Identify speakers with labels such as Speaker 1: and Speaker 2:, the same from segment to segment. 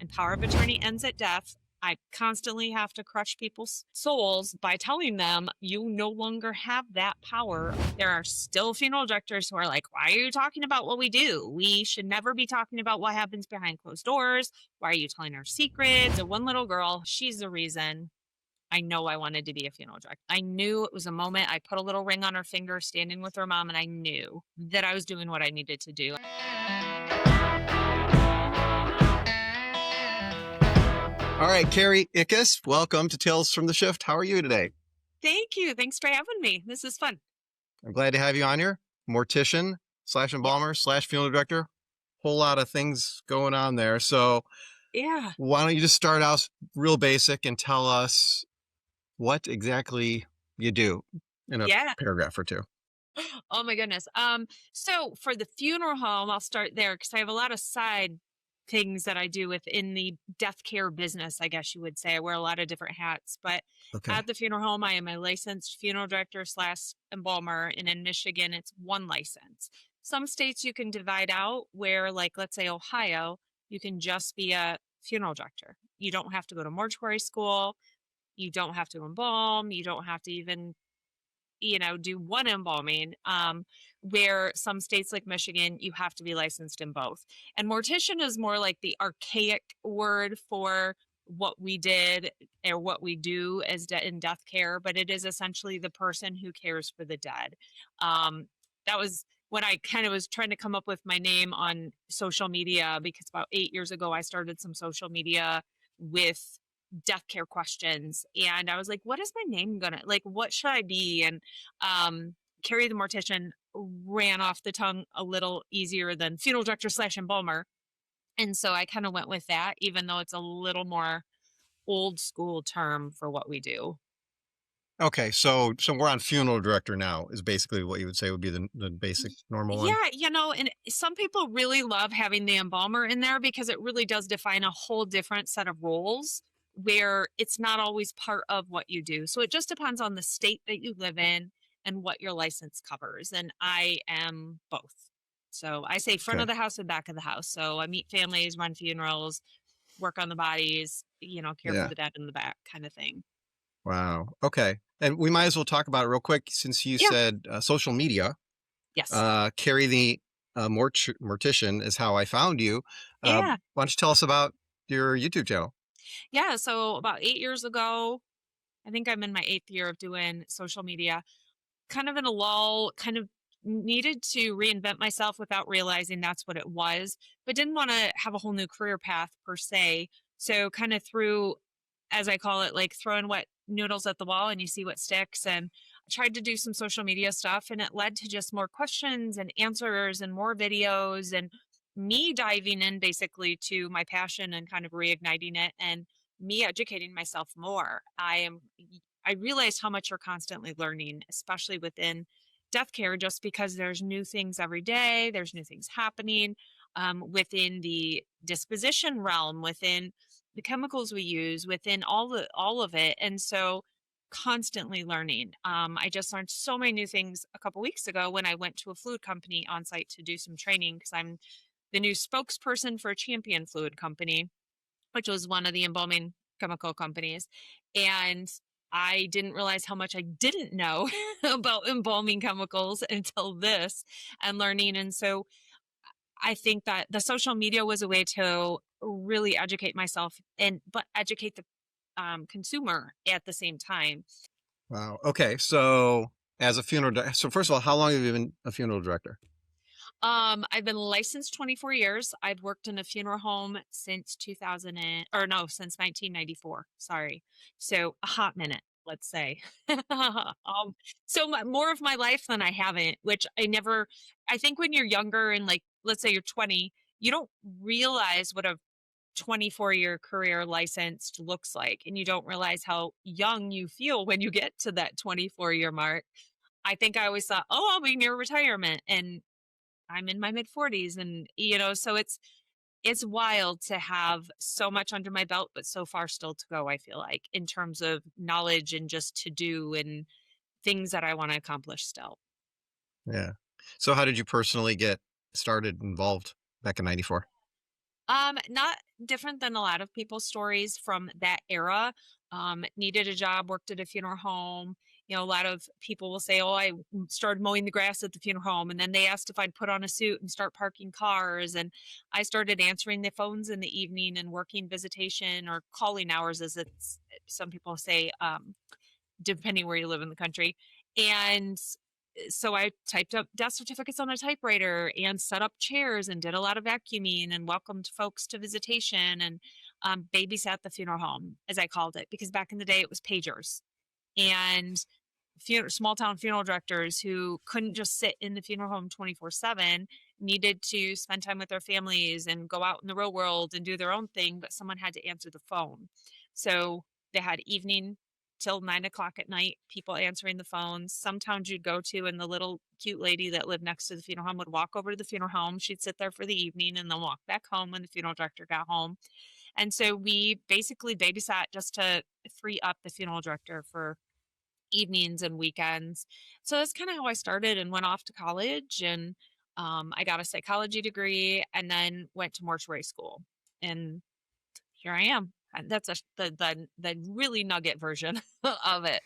Speaker 1: and power of attorney ends at death, I constantly have to crush people's souls by telling them you no longer have that power. There are still funeral directors who are like, why are you talking about what we do? We should never be talking about what happens behind closed doors. Why are you telling our secrets? The one little girl, she's the reason I know I wanted to be a funeral director. I knew it was a moment. I put a little ring on her finger standing with her mom, and I knew that I was doing what I needed to do.
Speaker 2: All right, Kari Ickes, welcome to Tales from the Shift. How are you today?
Speaker 1: Thank you. Thanks for having me. This is fun.
Speaker 2: I'm glad to have you on here. Mortician /
Speaker 1: Yeah.
Speaker 2: embalmer / funeral director. Whole lot of things going on there. So
Speaker 1: Yeah.
Speaker 2: why don't you just start out real basic and tell us what exactly you do in a
Speaker 1: Yeah.
Speaker 2: paragraph or two.
Speaker 1: Oh my goodness. So for the funeral home, I'll start there because I have a lot of side things that I do within the death care business, I guess you would say. I wear a lot of different hats, but
Speaker 2: Okay.
Speaker 1: at the funeral home, I am a licensed funeral director / embalmer, and in Michigan, it's one license. Some states you can divide out where, like, let's say Ohio, you can just be a funeral director. You don't have to go to mortuary school. You don't have to embalm. You don't have to even do one embalming, where some states like Michigan, you have to be licensed in both. And mortician is more like the archaic word for what we did or what we do as in death care, but it is essentially the person who cares for the dead. That was when I kind of was trying to come up with my name on social media, because about 8 years ago, I started some social media with death care questions. And I was like, what is my name gonna like? What should I be? And Kari the Mortician ran off the tongue a little easier than funeral director / embalmer. And so I kind of went with that, even though it's a little more old school term for what we do.
Speaker 2: Okay, so we're on funeral director now is basically what you would say would be the basic normal one.
Speaker 1: Yeah, and some people really love having the embalmer in there because it really does define a whole different set of roles where it's not always part of what you do. So it just depends on the state that you live in and what your license covers. And I am both. So I say front
Speaker 2: Okay.
Speaker 1: of the house and back of the house. So I meet families, run funerals, work on the bodies, care for
Speaker 2: Yeah.
Speaker 1: the dead in the back kind of thing.
Speaker 2: Wow. Okay. And we might as well talk about it real quick since you
Speaker 1: Yeah.
Speaker 2: said social media.
Speaker 1: Yes.
Speaker 2: Kari the Mortician is how I found you.
Speaker 1: Yeah.
Speaker 2: Why don't you tell us about your YouTube channel?
Speaker 1: Yeah. So about 8 years ago, I think I'm in my 8th year of doing social media, kind of in a lull, kind of needed to reinvent myself without realizing that's what it was, but didn't want to have a whole new career path per se. So kind of threw, as I call it, like throwing wet noodles at the wall and you see what sticks. And I tried to do some social media stuff, and it led to just more questions and answers and more videos and me diving in basically to my passion and kind of reigniting it, and me educating myself more. I realized how much you're constantly learning, especially within death care, just because there's new things every day, there's new things happening within the disposition realm, within the chemicals we use, within all of it. And so constantly learning. I just learned so many new things a couple weeks ago when I went to a fluid company on site to do some training, because I'm the new spokesperson for a Champion Fluid Company, which was one of the embalming chemical companies. And I didn't realize how much I didn't know about embalming chemicals until this and learning. And so I think that the social media was a way to really educate myself but educate the consumer at the same time.
Speaker 2: Wow. Okay. So as a so first of all, how long have you been a funeral director?
Speaker 1: I've been licensed 24 years. I've worked in a funeral home since 2000 or no, since 1994. Sorry. So a hot minute, let's say. More of my life than I haven't, which I think when you're younger and, like, let's say you're 20, you don't realize what a 24-year career licensed looks like. And you don't realize how young you feel when you get to that 24-year mark. I think I always thought, oh, I'll be near retirement. And I'm in my mid 40s, and so it's wild to have so much under my belt, but so far still to go, I feel like, in terms of knowledge and just to do and things that I want to accomplish still.
Speaker 2: Yeah. So how did you personally get started involved back in '94?
Speaker 1: Not different than a lot of people's stories from that era. Needed a job, worked at a funeral home. You know, a lot of people will say, "Oh, started mowing the grass at the funeral home," and then they asked if I'd put on a suit and start parking cars. And I started answering the phones in the evening and working visitation or calling hours, as it's some people say, depending where you live in the country. And so I typed up death certificates on a typewriter and set up chairs and did a lot of vacuuming and welcomed folks to visitation and babysat the funeral home, as I called it, because back in the day it was pagers. And small town funeral directors who couldn't just sit in the funeral home 24/7 needed to spend time with their families and go out in the real world and do their own thing, but someone had to answer the phone. So they had evening till 9 o'clock at night, people answering the phones. Some towns you'd go to, and the little cute lady that lived next to the funeral home would walk over to the funeral home. She'd sit there for the evening and then walk back home when the funeral director got home. And so we basically babysat just to free up the funeral director for evenings and weekends. So that's kind of how I started and went off to college. And I got a psychology degree and then went to mortuary school. And here I am. And that's the really nugget version of it.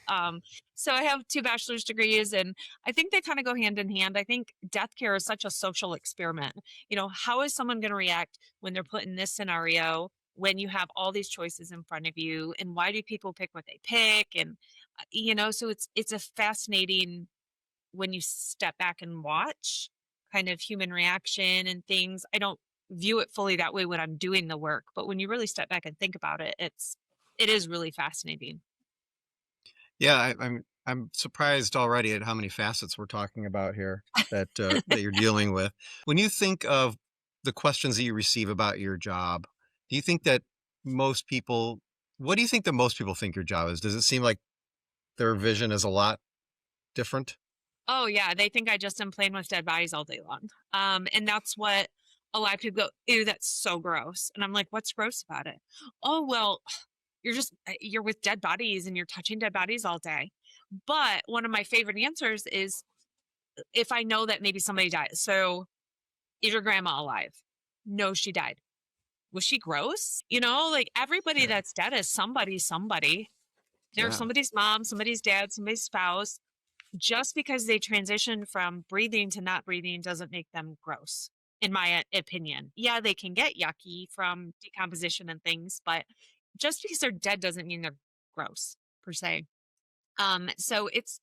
Speaker 1: So I have two bachelor's degrees, and I think they kind of go hand in hand. I think death care is such a social experiment. You know, how is someone going to react when they're put in this scenario? When you have all these choices in front of you, and why do people pick what they pick? And so it's a fascinating when you step back and watch kind of human reaction and things. I don't view it fully that way when I'm doing the work, but when you really step back and think about it, it is really fascinating.
Speaker 2: Yeah, I'm surprised already at how many facets we're talking about here that you're dealing with. When you think of the questions that you receive about your job, do you think that most people what do you think that most people think your job is? Does it seem like their vision is a lot different?
Speaker 1: Oh yeah, they think I just am playing with dead bodies all day long. And that's what a lot of people go, ew, that's so gross. And I'm like, what's gross about it? Oh well, you're with dead bodies and you're touching dead bodies all day. But one of my favorite answers is if I know that maybe somebody died. So is your grandma alive? No, she died. Was she gross? Like everybody
Speaker 2: Yeah.
Speaker 1: that's dead is somebody. They're
Speaker 2: Yeah.
Speaker 1: somebody's mom, somebody's dad, somebody's spouse. Just because they transition from breathing to not breathing doesn't make them gross, in my opinion. Yeah, they can get yucky from decomposition and things, but just because they're dead doesn't mean they're gross per se. So it's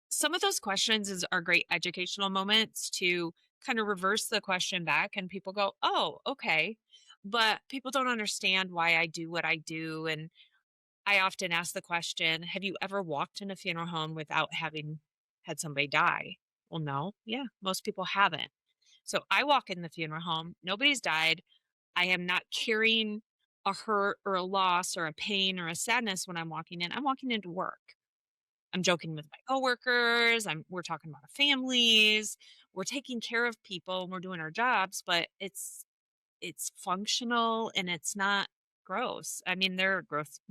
Speaker 1: some of those questions are great educational moments to kind of reverse the question back, and people go, "Oh, okay." But people don't understand why I do what I do, and I often ask the question, have you ever walked in a funeral home without having had somebody die? Well, no. Yeah, most people haven't. So I walk in the funeral home, nobody's died. I am not carrying a hurt or a loss or a pain or a sadness when I'm walking in. I'm walking into work. I'm joking with my coworkers. We're talking about our families. We're taking care of people and we're doing our jobs, but it's functional and it's not gross. I mean, there are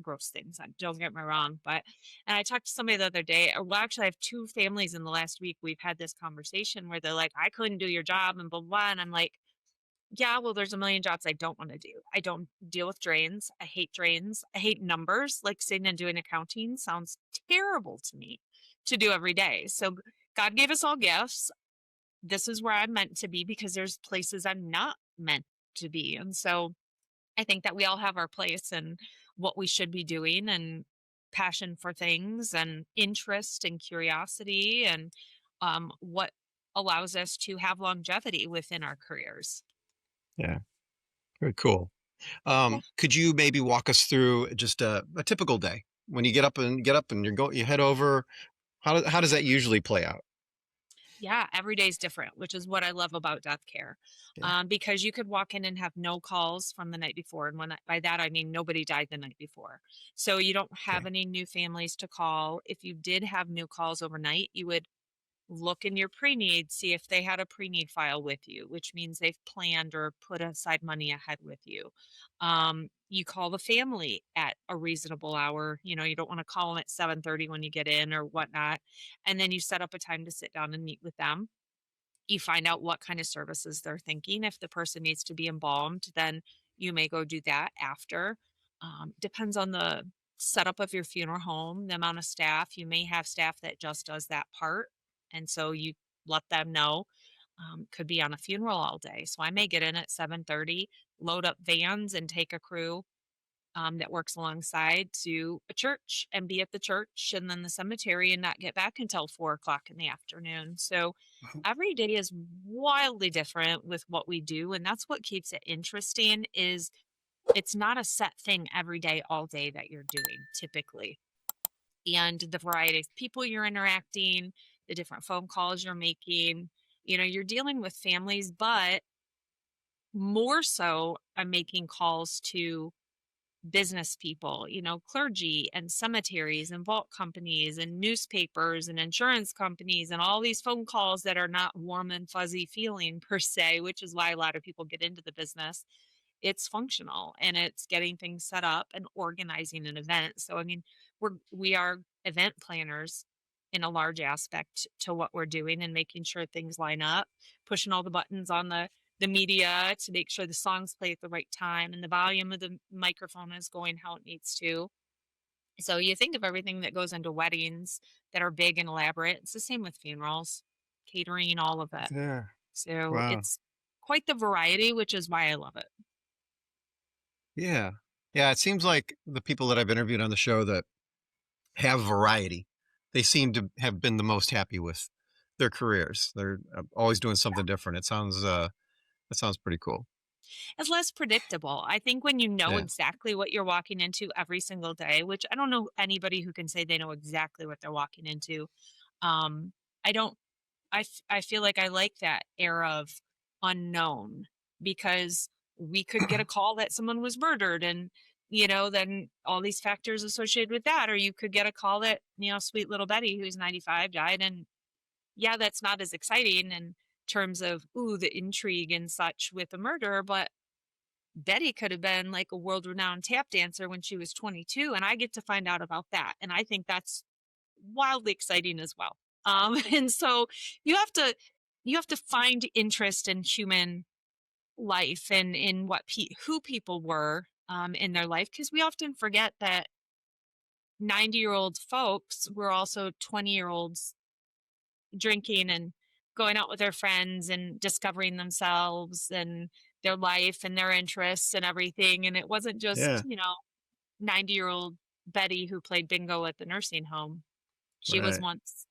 Speaker 1: gross things. Don't get me wrong, but and I talked to somebody the other day. Well, actually, I have two families in the last week. We've had this conversation where they're like, "I couldn't do your job," and blah blah. And I'm like, "Yeah, well, there's a million jobs I don't want to do. I don't deal with drains. I hate drains. I hate numbers. Like sitting and doing accounting sounds terrible to me to do every day. So God gave us all gifts. This is where I'm meant to be because there's places I'm not meant to be. And so I think that we all have our place and what we should be doing and passion for things and interest and curiosity and what allows us to have longevity within our careers.
Speaker 2: Yeah. Very cool.
Speaker 1: Yeah.
Speaker 2: Could you maybe walk us through just a typical day when you get up and you head over? How does that usually play out?
Speaker 1: Yeah, every day is different, which is what I love about death care.
Speaker 2: Yeah.
Speaker 1: Because you could walk in and have no calls from the night before. And by that, I mean nobody died the night before. So you don't have
Speaker 2: Okay.
Speaker 1: any new families to call. If you did have new calls overnight, you would look in your pre-need, see if they had a pre-need file with you, which means they've planned or put aside money ahead with you. You call the family at a reasonable hour. You don't want to call them at 7:30 when you get in or whatnot. And then you set up a time to sit down and meet with them. You find out what kind of services they're thinking. If the person needs to be embalmed, then You may go do that after. Depends on the setup of your funeral home, the amount of staff. You may have staff that just does that part. And so you let them know. Could be on a funeral all day. So I may get in at 7:30, load up vans and take a crew that works alongside to a church and be at the church and then the cemetery and not get back until 4 o'clock in the afternoon. So every day is wildly different with what we do. And that's what keeps it interesting is it's not a set thing every day, all day that you're doing typically. And the variety of people you're interacting, the different phone calls you're making, you're dealing with families, but more so I'm making calls to business people, clergy and cemeteries and vault companies and newspapers and insurance companies and all these phone calls that are not warm and fuzzy feeling per se, which is why a lot of people get into the business. It's functional and it's getting things set up and organizing an event. So I mean, we are event planners in a large aspect to what we're doing and making sure things line up, pushing all the buttons on the media to make sure the songs play at the right time and the volume of the microphone is going how it needs to. So you think of everything that goes into weddings that are big and elaborate. It's the same with funerals, catering, all of it.
Speaker 2: Yeah.
Speaker 1: So
Speaker 2: Wow.
Speaker 1: it's quite the variety, which is why I love it.
Speaker 2: Yeah. Yeah, it seems like the people that I've interviewed on the show that have variety, they seem to have been the most happy with their careers. They're always doing something different. That sounds pretty cool.
Speaker 1: It's less predictable. I think when you know
Speaker 2: Yeah.
Speaker 1: exactly what you're walking into every single day, which I don't know anybody who can say they know exactly what they're walking into. Um, I don't I feel like I like that era of unknown because we could get a call that someone was murdered and then all these factors associated with that, or you could get a call that sweet little Betty who's 95 died, and yeah, that's not as exciting in terms of ooh the intrigue and such with the murder, but Betty could have been like a world renowned tap dancer when she was 22 and I get to find out about that, and I think that's wildly exciting as well. And so you have to you have to find interest in human life and in who people were in their life, because we often forget that 90-year-old folks were also 20-year-olds drinking and going out with their friends and discovering themselves and their life and their interests and everything. And it wasn't just,
Speaker 2: Yeah.
Speaker 1: 90-year-old Betty who played bingo at the nursing home. She was
Speaker 2: Right.
Speaker 1: once,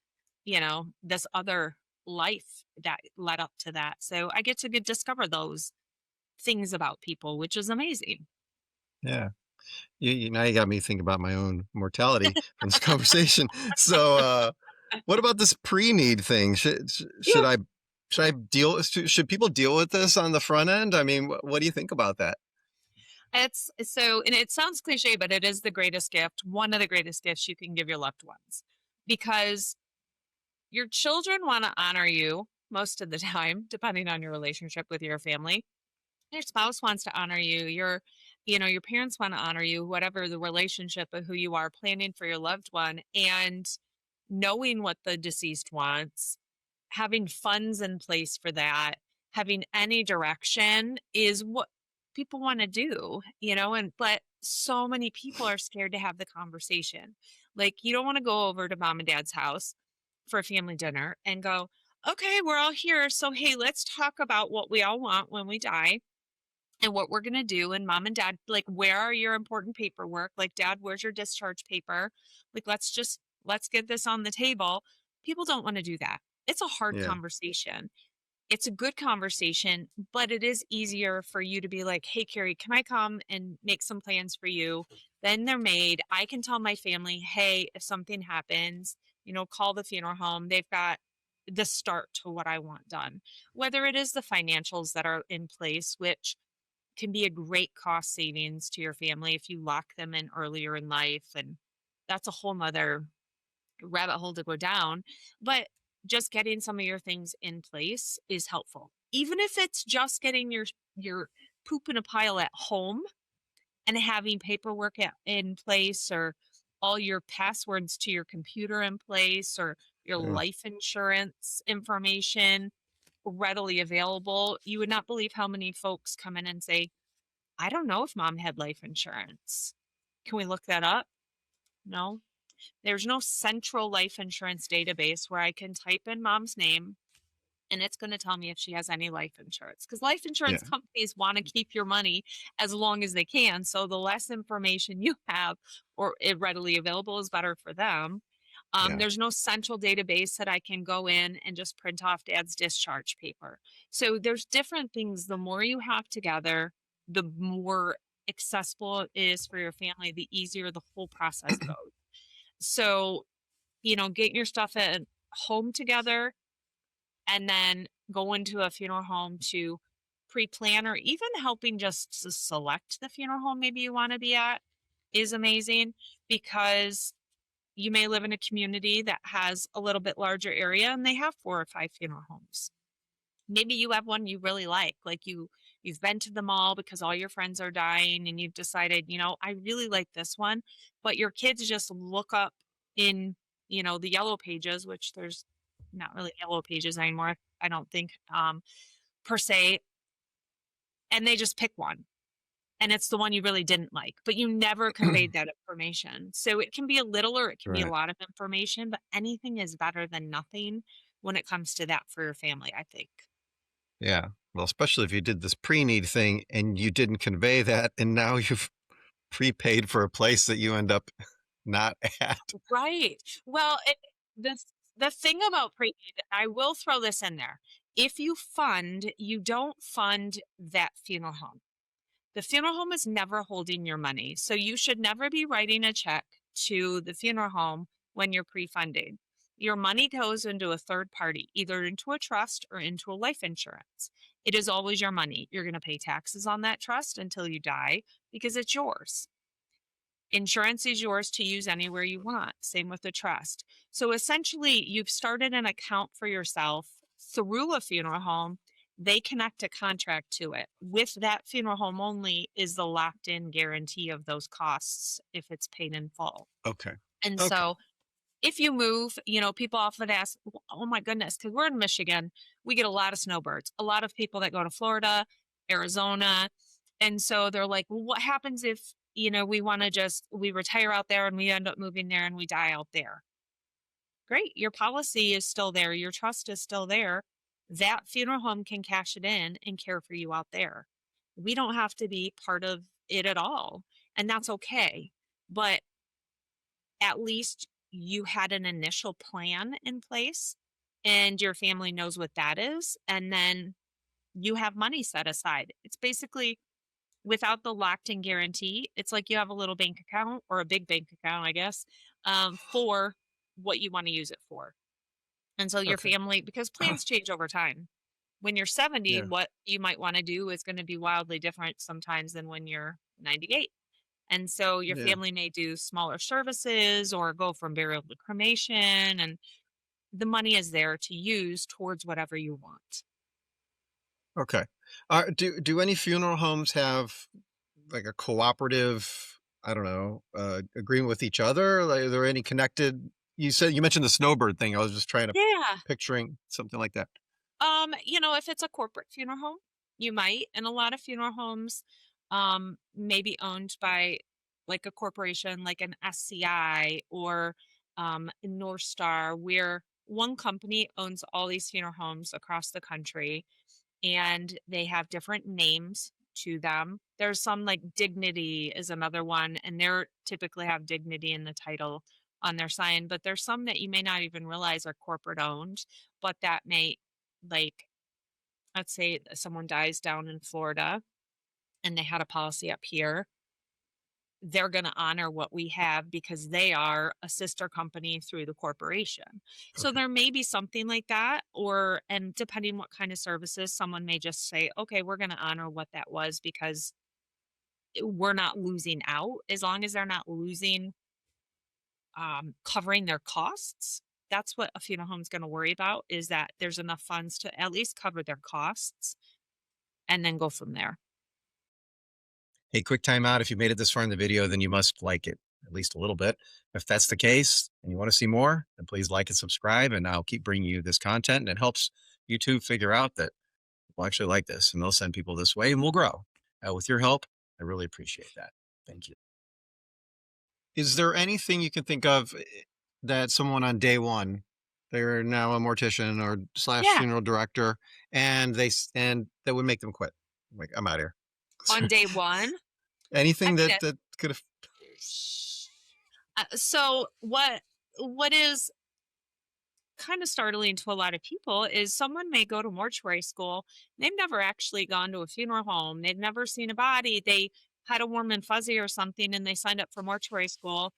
Speaker 1: this other life that led up to that. So I get to discover those things about people, which is amazing.
Speaker 2: Yeah. Now you got me thinking about my own mortality from this conversation. So, what about this pre-need thing?
Speaker 1: Yeah.
Speaker 2: Should I should people deal with this on the front end? I mean, what do you think about that?
Speaker 1: It's so, and it sounds cliche, but it is the greatest gift, one of the greatest gifts you can give your loved ones, because your children want to honor you most of the time, depending on your relationship with your family. Your spouse wants to honor you. Your parents want to honor you, whatever the relationship of who you are planning for your loved one. And knowing what the deceased wants, having funds in place for that, having any direction is what people want to do, and but so many people are scared to have the conversation. Like you don't want to go over to mom and dad's house for a family dinner and go, okay, we're all here. So, hey, let's talk about what we all want when we die and what we're going to do. And mom and dad, like, where are your important paperwork? Like, dad, where's your discharge paper? Like, let's get this on the table. People don't want to do that. It's a hard
Speaker 2: Yeah.
Speaker 1: conversation. It's a good conversation, but it is easier for you to be like, hey, Carrie, can I come and make some plans for you? Then they're made. I can tell my family, hey, if something happens, call the funeral home. They've got the start to what I want done. Whether it is the financials that are in place, which can be a great cost savings to your family if you lock them in earlier in life. And that's a whole nother rabbit hole to go down. But just getting some of your things in place is helpful. Even if it's just getting your poop in a pile at home and having paperwork in place, or all your passwords to your computer in place, or your
Speaker 2: Yeah.
Speaker 1: life insurance information readily available. You would not believe how many folks come in and say, I don't know if mom had life insurance. Can we look that up? No. There's no central life insurance database where I can type in mom's name and it's going to tell me if she has any life insurance, because life insurance
Speaker 2: Yeah.
Speaker 1: companies want to keep your money as long as they can. So the less information you have or it readily available is better for them.
Speaker 2: Yeah.
Speaker 1: There's no central database that I can go in and just print off dad's discharge paper. So there's different things. The more you have together, the more accessible it is for your family, the easier the whole process goes. So, get your stuff at home together and then go into a funeral home to pre-plan, or even helping just to select the funeral home maybe you want to be at is amazing, because you may live in a community that has a little bit larger area and they have 4 or 5 funeral homes. Maybe you have one you really like you've been to them all because all your friends are dying and you've decided, I really like this one, but your kids just look up in, the yellow pages, which there's not really yellow pages anymore, I don't think, per se, and they just pick one. And it's the one you really didn't like, but you never conveyed that information. So it can be a little or it can be a
Speaker 2: Right.
Speaker 1: lot of information, but anything is better than nothing when it comes to that for your family, I think.
Speaker 2: Yeah. Well, especially if you did this pre-need thing and you didn't convey that, and now you've prepaid for a place that you end up not at.
Speaker 1: Right. Well, the the thing about pre-need, I will throw this in there. If you don't fund that funeral home. The funeral home is never holding your money. So you should never be writing a check to the funeral home when you're pre-funding. Your money goes into a third party, either into a trust or into a life insurance. It is always your money. You're going to pay taxes on that trust until you die because it's yours. Insurance is yours to use anywhere you want. Same with the trust. So essentially, you've started an account for yourself through a funeral home. They connect a contract to it. With that funeral home only is the locked in guarantee of those costs if it's paid in full.
Speaker 2: Okay.
Speaker 1: And
Speaker 2: Okay.
Speaker 1: so if you move, people often ask, oh my goodness, because we're in Michigan, we get a lot of snowbirds, a lot of people that go to Florida, Arizona. And so they're like, well, what happens if, we retire out there and we end up moving there and we die out there? Great. Your policy is still there. Your trust is still there. That funeral home can cash it in and care for you out there. We don't have to be part of it at all. And that's okay. But at least you had an initial plan in place and your family knows what that is. And then you have money set aside. It's basically without the locked in guarantee, it's like you have a little bank account or a big bank account, I guess, for what you want to use it for. And so your
Speaker 2: Okay.
Speaker 1: family, because plans change over time. When you're 70,
Speaker 2: Yeah.
Speaker 1: what you might want to do is going to be wildly different sometimes than when you're 98. And so your
Speaker 2: Yeah.
Speaker 1: family may do smaller services or go from burial to cremation, and the money is there to use towards whatever you want.
Speaker 2: Okay. Do any funeral homes have like a cooperative, I don't know, agreement with each other? Like, are there any connected? You mentioned the snowbird thing. I was just trying to
Speaker 1: Yeah.
Speaker 2: picturing something like that.
Speaker 1: If it's a corporate funeral home, you might. And a lot of funeral homes may be owned by like a corporation like an SCI or North Star, where one company owns all these funeral homes across the country and they have different names to them. There's some like Dignity is another one, and they're typically have Dignity in the title on their sign, but there's some that you may not even realize are corporate owned, but that may, like, let's say someone dies down in Florida and they had a policy up here, they're going to honor what we have because they are a sister company through the corporation. So
Speaker 2: Okay.
Speaker 1: there may be something like that, and depending what kind of services, someone may just say, okay, we're going to honor what that was because we're not losing out, as long as they're not losing, covering their costs. That's what a funeral home is going to worry about, is that there's enough funds to at least cover their costs and then go from there.
Speaker 2: Hey, quick time out. If you made it this far in the video, then you must like it at least a little bit. If that's the case and you want to see more, then please like and subscribe, and I'll keep bringing you this content. And it helps YouTube figure out that people actually like this, and they'll send people this way, and we'll grow with your help. I really appreciate that. Thank you. Is there anything you can think of that someone on day one, they're now a mortician or slash
Speaker 1: Yeah.
Speaker 2: funeral director, and and that would make them quit? Like, I'm out here.
Speaker 1: On day one, I
Speaker 2: Anything
Speaker 1: mean,
Speaker 2: that could have,
Speaker 1: so what is kind of startling to a lot of people is someone may go to mortuary school. They've never actually gone to a funeral home. They've never seen a body. They had a warm and fuzzy or something and they signed up for mortuary school.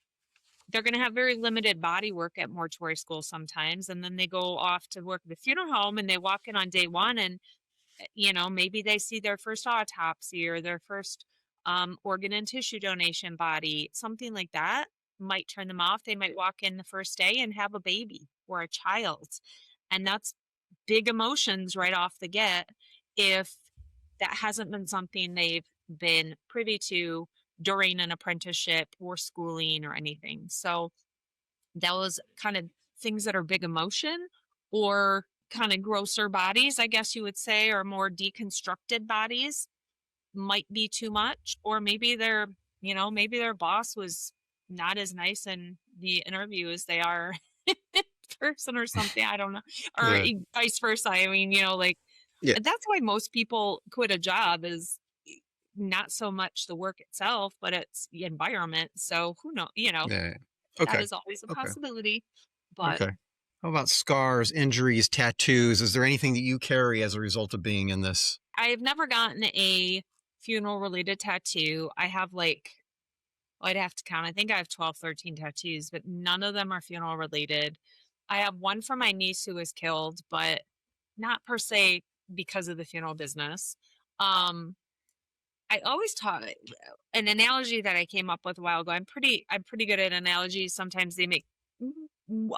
Speaker 1: They're going to have very limited body work at mortuary school sometimes. And then they go off to work at the funeral home and they walk in on day one and, maybe they see their first autopsy or their first organ and tissue donation body, something like that might turn them off. They might walk in the first day and have a baby or a child. And that's big emotions right off the get if that hasn't been something they've been privy to during an apprenticeship or schooling or anything. So those kind of things that are big emotion or kind of grosser bodies, I guess you would say, or more deconstructed bodies might be too much. Or maybe maybe their boss was not as nice in the interview as they are in person or something. I don't know. Or
Speaker 2: yeah,
Speaker 1: vice versa. I mean, like
Speaker 2: yeah,
Speaker 1: that's why most people quit a job is not so much the work itself, but it's the environment. So who knows,
Speaker 2: yeah.
Speaker 1: that
Speaker 2: Okay,
Speaker 1: is always a
Speaker 2: okay,
Speaker 1: possibility. But
Speaker 2: okay. How about scars, injuries, tattoos? Is there anything that you carry as a result of being in this?
Speaker 1: I've never gotten a funeral related tattoo. I have I'd have to count. I think I have 12, 13 tattoos, but none of them are funeral related. I have one for my niece who was killed, but not per se because of the funeral business. Um, I always taught an analogy that I came up with a while ago. I'm pretty good at analogies. Sometimes they make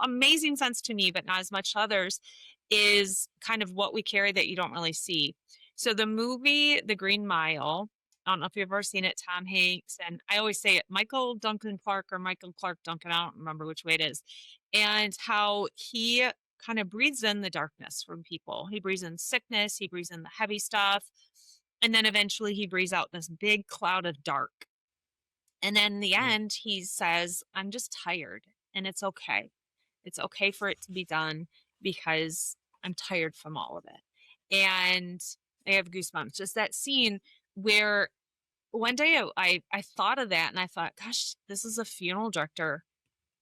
Speaker 1: amazing sense to me, but not as much to others. Is kind of what we carry that you don't really see. So the movie The Green Mile. I don't know if you've ever seen it. Tom Hanks and I always say it, Michael Duncan Clark or Michael Clark Duncan. I don't remember which way it is, and how he kind of breathes in the darkness from people. He breathes in sickness. He breathes in the heavy stuff and then eventually he breathes out this big cloud of dark. And then in the
Speaker 2: Mm,
Speaker 1: end, he says, I'm just tired and it's okay. It's okay for it to be done because I'm tired from all of it. And I have goosebumps. Just that scene where one day I thought of that and I thought, gosh, this is a funeral director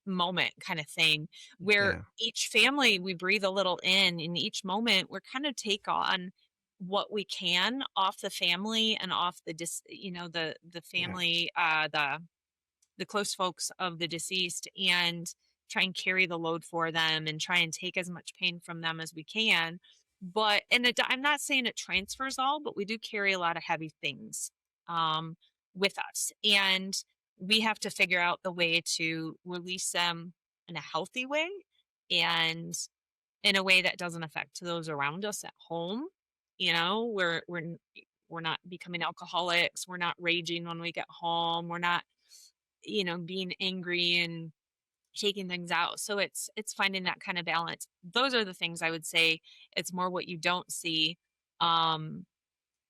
Speaker 1: moment kind of thing where
Speaker 2: yeah,
Speaker 1: each family we breathe a little in each moment we're kind of take on what we can off the family and off the
Speaker 2: yeah,
Speaker 1: family the close folks of the deceased and try and carry the load for them and try and take as much pain from them as we can but I'm not saying it transfers all but we do carry a lot of heavy things um with us and we have to figure out the way to release them in a healthy way and in a way that doesn't affect those around us at home. We're not becoming alcoholics. We're not raging when we get home. We're not, being angry and taking things out. So it's finding that kind of balance. Those are the things I would say. It's more what you don't see. Um,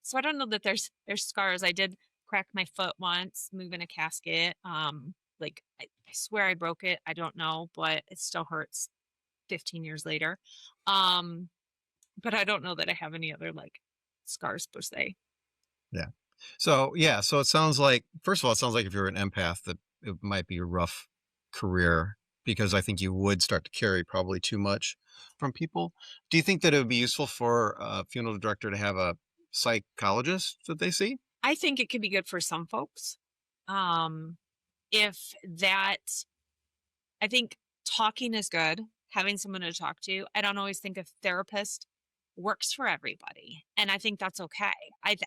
Speaker 1: so I don't know that there's scars. I did crack my foot once moving a casket. Like I swear I broke it. I don't know, but it still hurts 15 years later. Um, but I don't know that I have any other like scars per se.
Speaker 2: yeah. So yeah, so it sounds like, first of all, it sounds like if you're an empath that it might be a rough career because I think you would start to carry probably too much from people. Do you think that it would be useful for a funeral director to have a psychologist that they see?
Speaker 1: I think it could be good for some folks. Um, if that I think talking is good, having someone to talk to. I don't always think a therapist works for everybody, and I think that's okay.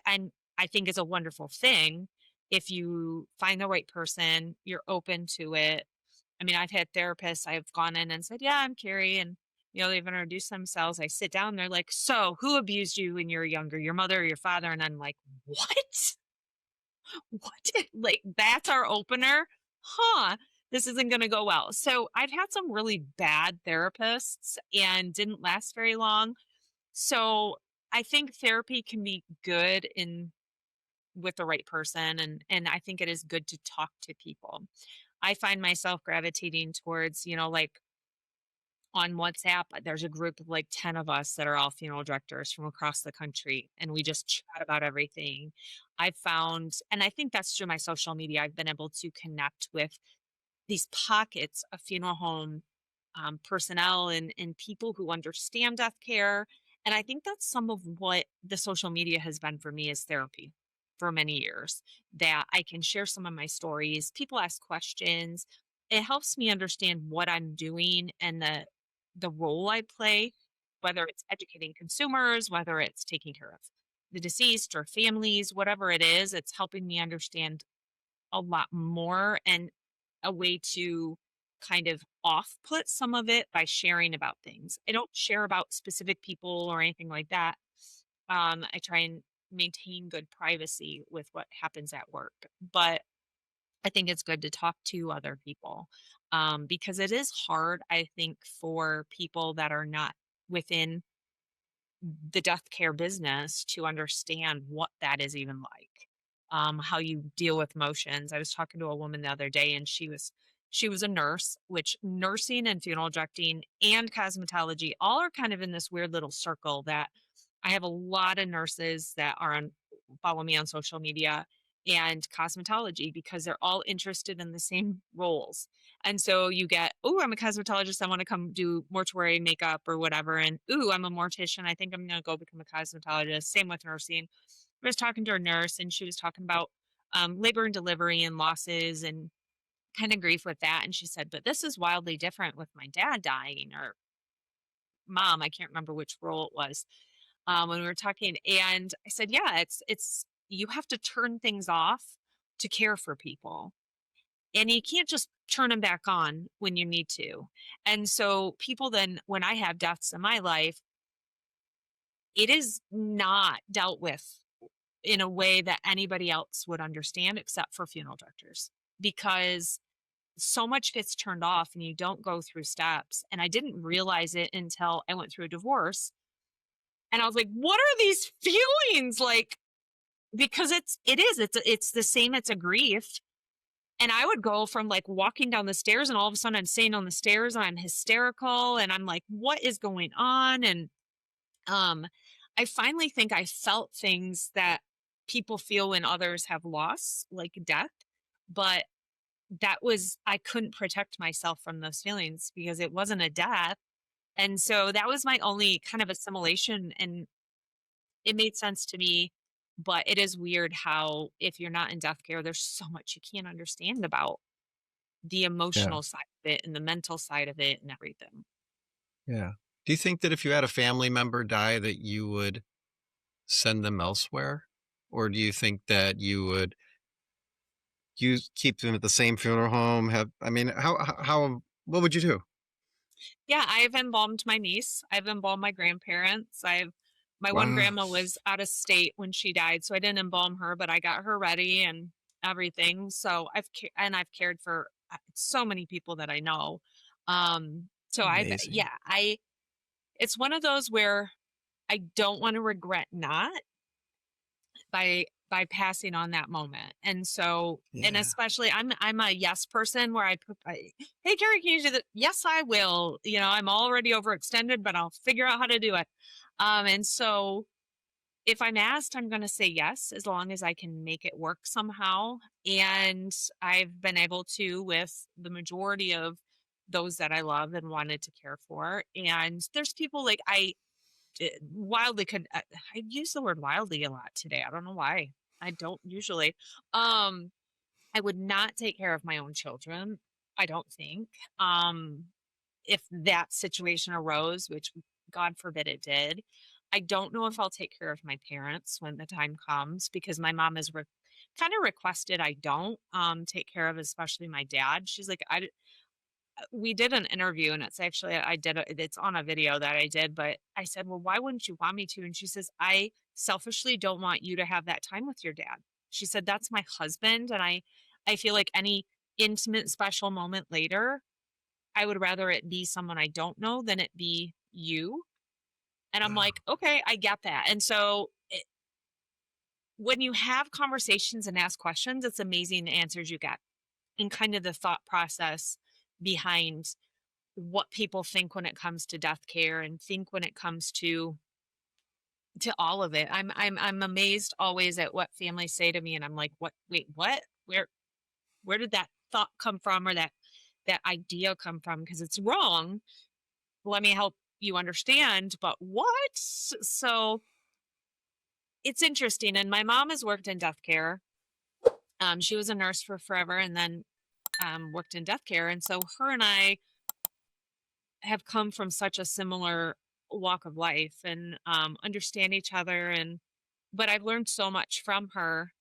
Speaker 1: And I think it's a wonderful thing if you find the right person, you're open to it. I mean, I've had therapists I've gone in and said, "Yeah, I'm Carrie," and they've introduced themselves. I sit down, they're like, "So, who abused you when you were younger, your mother or your father?" And I'm like, "What? What?" Like, that's our opener? Huh. This isn't going to go well. So I've had some really bad therapists and didn't last very long. So I think therapy can be good in with the right person, and I think it is good to talk to people. I find myself gravitating towards, like on WhatsApp, there's a group of like 10 of us that are all funeral directors from across the country, and we just chat about everything. I've found, and I think that's through my social media, I've been able to connect with these pockets of funeral home personnel and people who understand death care. And I think that's some of what the social media has been for me, is therapy for many years, that I can share some of my stories. People ask questions. It helps me understand what I'm doing and the role I play, whether it's educating consumers, whether it's taking care of the deceased or families, whatever it is, it's helping me understand a lot more, and a way to kind of off put some of it by sharing about things. I don't share about specific people or anything like that. I try and maintain good privacy with what happens at work, but I think it's good to talk to other people, because it is hard, I think, for people that are not within the death care business to understand what that is even like, how you deal with emotions. I was talking to a woman the other day, and she was a nurse, which nursing and funeral directing and cosmetology all are kind of in this weird little circle. That I have a lot of nurses that are on follow me on social media, and cosmetology, because they're all interested in the same roles. And so you get, oh, I'm a cosmetologist, I want to come do mortuary makeup or whatever. And ooh, I'm a mortician, I think I'm going to go become a cosmetologist. Same with nursing. I was talking to a nurse, and she was talking about labor and delivery and losses and kind of grief with that. And she said, but this is wildly different with my dad dying, or mom. I can't remember which role it was, when we were talking. And I said, yeah, it's you have to turn things off to care for people, and you can't just turn them back on when you need to. And so people, then when I have deaths in my life, it is not dealt with in a way that anybody else would understand except for funeral directors, because so much gets turned off and you don't go through steps. And I didn't realize it until I went through a divorce, and I was like, what are these feelings like? Because it's the same, it's a grief. And I would go from like walking down the stairs, and all of a sudden I'm staying on the stairs and I'm hysterical, and I'm like, what is going on? And um I finally think I felt things that people feel when others have loss, like death. But I couldn't protect myself from those feelings because it wasn't a death. And so that was my only kind of assimilation, and it made sense to me. But it is weird how, if you're not in death care, there's so much you can't understand about the
Speaker 2: Yeah.
Speaker 1: emotional side of it and the mental side of it and everything.
Speaker 2: Yeah. Do you think that if you had a family member die that you would send them elsewhere? Or do you think that you keep them at the same funeral home? I mean, how what would you do?
Speaker 1: Yeah, I've embalmed my niece. I've embalmed my grandparents. My one
Speaker 2: Wow.
Speaker 1: grandma was out of state when she died, so I didn't embalm her, but I got her ready and everything. So I've cared for so many people that I know. So
Speaker 2: Amazing.
Speaker 1: it's one of those where I don't want to regret not by passing on that moment. And so, and
Speaker 2: Yeah.
Speaker 1: especially I'm a yes person, where hey Carrie, can you do that? Yes, I will. I'm already overextended, but I'll figure out how to do it. And so if I'm asked, I'm going to say yes, as long as I can make it work somehow. And I've been able to with the majority of those that I love and wanted to care for. And there's people like wildly could I use the word wildly a lot today. I don't know why. I don't usually. Um, I would not take care of my own children, I don't think. Um, if that situation arose, which God forbid it did, I don't know if I'll take care of my parents when the time comes, because my mom has kind of requested I don't take care of, especially my dad. She's like, we did an interview, and it's actually it's on a video that I did, but I said, well, why wouldn't you want me to? And she says, I selfishly don't want you to have that time with your dad. She said, that's my husband, and I feel like any intimate special moment later, I would rather it be someone I don't know than it be you. And I'm
Speaker 2: Wow.
Speaker 1: like, okay, I get that. And so when you have conversations and ask questions, it's amazing the answers you get and kind of the thought process behind what people think when it comes to death care and think when it comes to all of it. I'm amazed always at what families say to me, and I'm like, what? Wait, what? Where did that thought come from, or that idea come from? Because it's wrong. Let me help you understand. But what? So it's interesting. And my mom has worked in death care. She was a nurse for forever, and then worked in death care. And so her and I have come from such a similar walk of life and understand each other. And but I've learned so much from her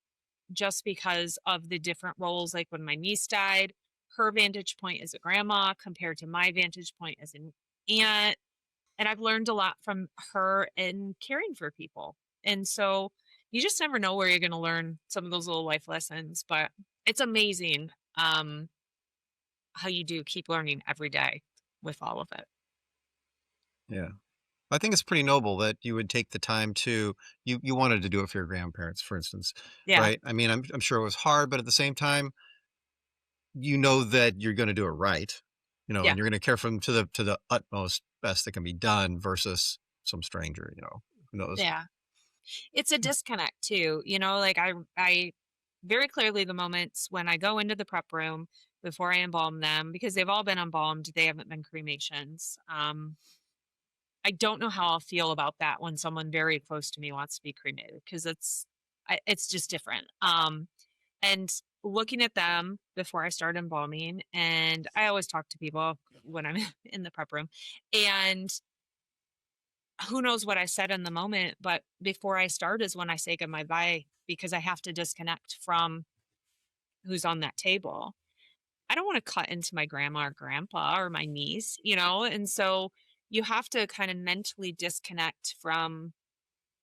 Speaker 1: just because of the different roles. Like when my niece died, her vantage point as a grandma compared to my vantage point as an aunt. And I've learned a lot from her in caring for people. And so you just never know where you're going to learn some of those little life lessons, but it's amazing how you do keep learning every day with all of it.
Speaker 2: Yeah. I think it's pretty noble that you would take the time to you wanted to do it for your grandparents, for instance,
Speaker 1: Yeah.
Speaker 2: right? I mean, I'm sure it was hard, but at the same time, you know that you're gonna do it right,
Speaker 1: Yeah.
Speaker 2: and you're gonna care for them to the utmost best that can be done versus some stranger, who knows?
Speaker 1: Yeah. It's a disconnect too, like I very clearly the moments when I go into the prep room before I embalm them, because they've all been embalmed, they haven't been cremations. I don't know how I'll feel about that when someone very close to me wants to be cremated, because it's just different. And looking at them before I start embalming, and I always talk to people when I'm in the prep room, and who knows what I said in the moment, but before I start is when I say goodbye, because I have to disconnect from who's on that table. I don't want to cut into my grandma or grandpa or my niece, and so you have to kind of mentally disconnect from